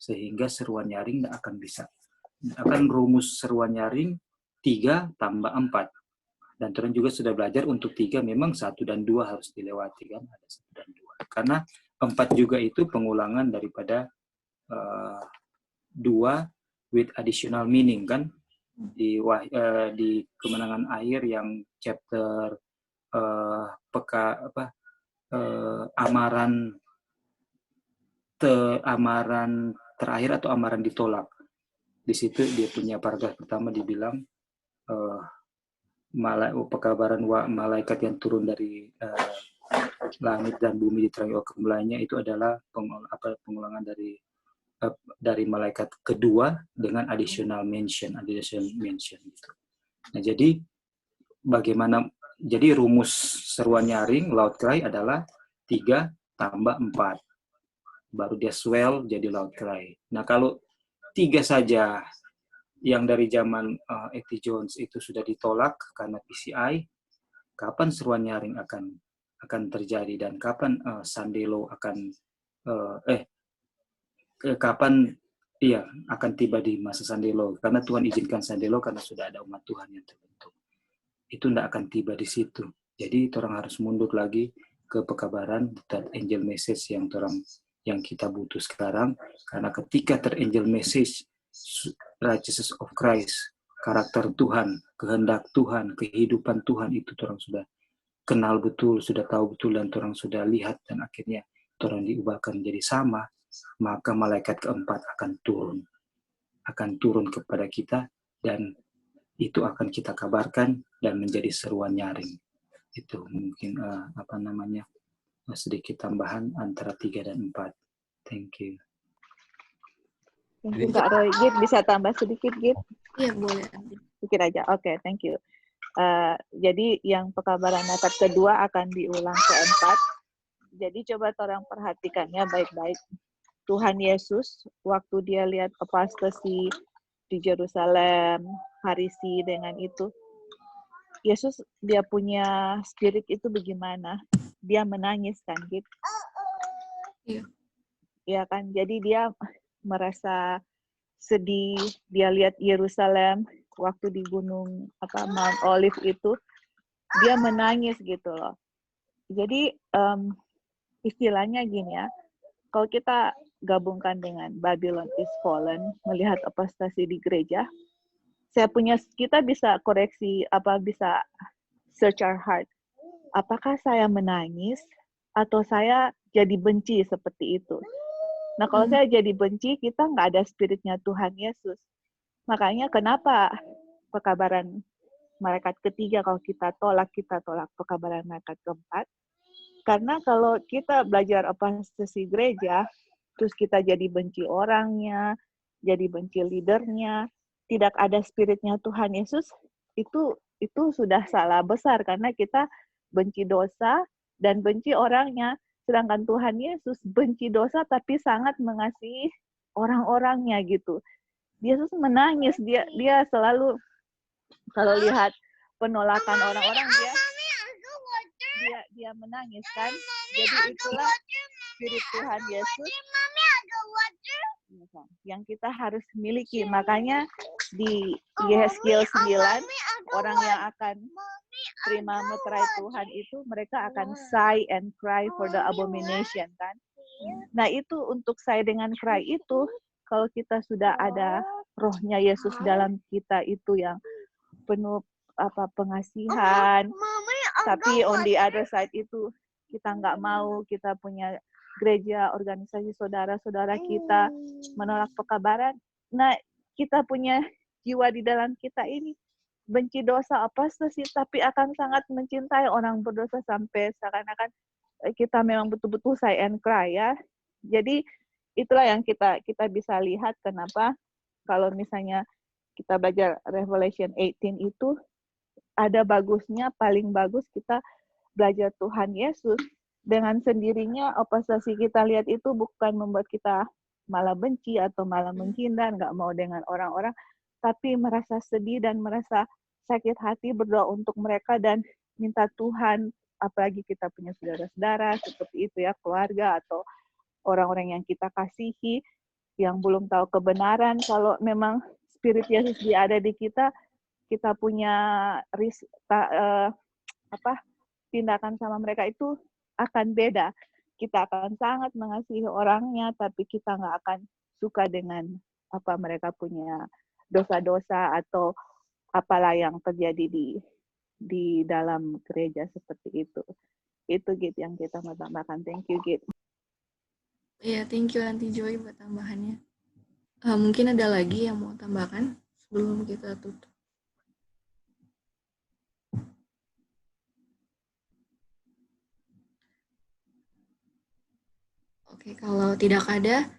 Sehingga seruan nyaring tidak akan bisa. Akan rumus seruan nyaring 3 tambah 4. Dan Tuhan juga sudah belajar untuk 3 memang 1 dan 2 harus dilewati, kan? Ada 1 dan 2. Karena 4 juga itu pengulangan daripada 2 with additional meaning, kan, di kemenangan akhir yang chapter amaran terakhir atau amaran ditolak. Di situ dia punya paragraf pertama dibilang pekabaran malaikat yang turun dari langit dan bumi diterangi oleh kemuliaannya itu adalah pengulangan dari malaikat kedua dengan additional mention gitu. Nah, jadi bagaimana? Jadi rumus seruan nyaring loud cry adalah 3 tambah 4, baru dia swell jadi loud cry. Nah, kalau 3 saja yang dari zaman A.T. Jones itu sudah ditolak karena PCI, kapan seruan nyaring akan terjadi, dan kapan Sunday Law kapan akan tiba di masa Sunday Law? Karena Tuhan izinkan Sunday Law karena sudah ada umat Tuhan yang terbentuk. Itu tidak akan tiba di situ. Jadi orang harus mundur lagi ke pekabaran third angel message yang kita butuh sekarang. Karena ketika third angel message, righteousness of Christ, karakter Tuhan, kehendak Tuhan, kehidupan Tuhan, itu orang sudah kenal betul, sudah tahu betul, dan orang sudah lihat, dan akhirnya orang diubahkan menjadi sama, maka malaikat keempat akan turun kepada kita, dan itu akan kita kabarkan dan menjadi seruan nyaring. Itu mungkin sedikit tambahan antara 3 dan 4. Thank you.
Thank you, Kak Roy. Git, bisa tambah sedikit, Git?
Iya, boleh.
Sedikit aja. Oke, thank you. Jadi yang pekabaran malaikat kedua akan diulang keempat. Jadi coba orang perhatikannya baik-baik. Tuhan Yesus, waktu dia lihat apostasi di Yerusalem, Farisi dengan itu, Yesus dia punya spirit itu bagaimana? Dia menangis kan, gitu.
Iya.
Ya kan, jadi dia merasa sedih, dia lihat Yerusalem waktu di gunung Mount Olive itu, dia menangis gitu loh. Jadi istilahnya gini ya, kalau kita gabungkan dengan Babylon is Fallen, melihat apostasi di gereja, kita bisa koreksi, bisa search our heart. Apakah saya menangis atau saya jadi benci seperti itu? Nah, kalau saya jadi benci, kita nggak ada spiritnya Tuhan Yesus. Makanya kenapa pekabaran malaikat ketiga, kalau kita tolak pekabaran malaikat keempat. Karena kalau kita belajar apostasi gereja, terus kita jadi benci orangnya, jadi benci leadernya, tidak ada spiritnya Tuhan Yesus, itu sudah salah besar, karena kita benci dosa dan benci orangnya. Sedangkan Tuhan Yesus benci dosa tapi sangat mengasihi orang-orangnya gitu. Yesus menangis, dia selalu kalau lihat penolakan orang-orang dia menangis kan. Jadi itulah spirit Tuhan Yesus yang kita harus miliki. Makanya di Yeskiel 9 orang yang akan terima meterai Tuhan itu mereka akan sigh and cry for the abomination kan. Nah itu untuk sigh dengan cry itu kalau kita sudah ada rohnya Yesus dalam kita itu yang penuh pengasihan, tapi on the other side itu kita nggak mau, kita punya gereja, organisasi saudara-saudara kita menolak pekabaran. Nah, kita punya jiwa di dalam kita ini benci dosa apostasi, tapi akan sangat mencintai orang berdosa sampai seakan-akan kita memang betul-betul sigh and cry ya. Jadi itulah yang kita bisa lihat kenapa kalau misalnya kita belajar Revelation 18 itu ada bagusnya, paling bagus kita belajar Tuhan Yesus. Dengan sendirinya apostasi kita lihat itu bukan membuat kita malah benci atau malah menghindar, nggak mau dengan orang-orang, tapi merasa sedih dan merasa sakit hati, berdoa untuk mereka dan minta Tuhan, apalagi kita punya saudara-saudara seperti itu ya, keluarga atau orang-orang yang kita kasihi, yang belum tahu kebenaran, kalau memang Spirit Yesus dia ada di kita, kita punya tindakan sama mereka itu akan beda. Kita akan sangat mengasihi orangnya, tapi kita nggak akan suka dengan apa mereka punya dosa-dosa atau apalah yang terjadi di dalam gereja seperti itu. Itu Git yang kita mau tambahkan. Thank you Git.
Iya, thank you Aunty Joy buat tambahannya. Mungkin ada lagi yang mau tambahkan sebelum kita tutup. Oke, kalau tidak ada,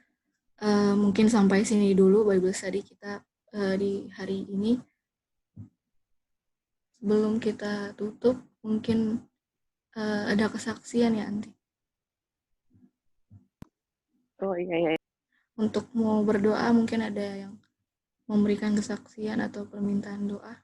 mungkin sampai sini dulu Bible study kita di hari ini. Sebelum kita tutup, mungkin ada kesaksian ya, Anti.
Oh iya.
Untuk mau berdoa, mungkin ada yang memberikan kesaksian atau permintaan doa.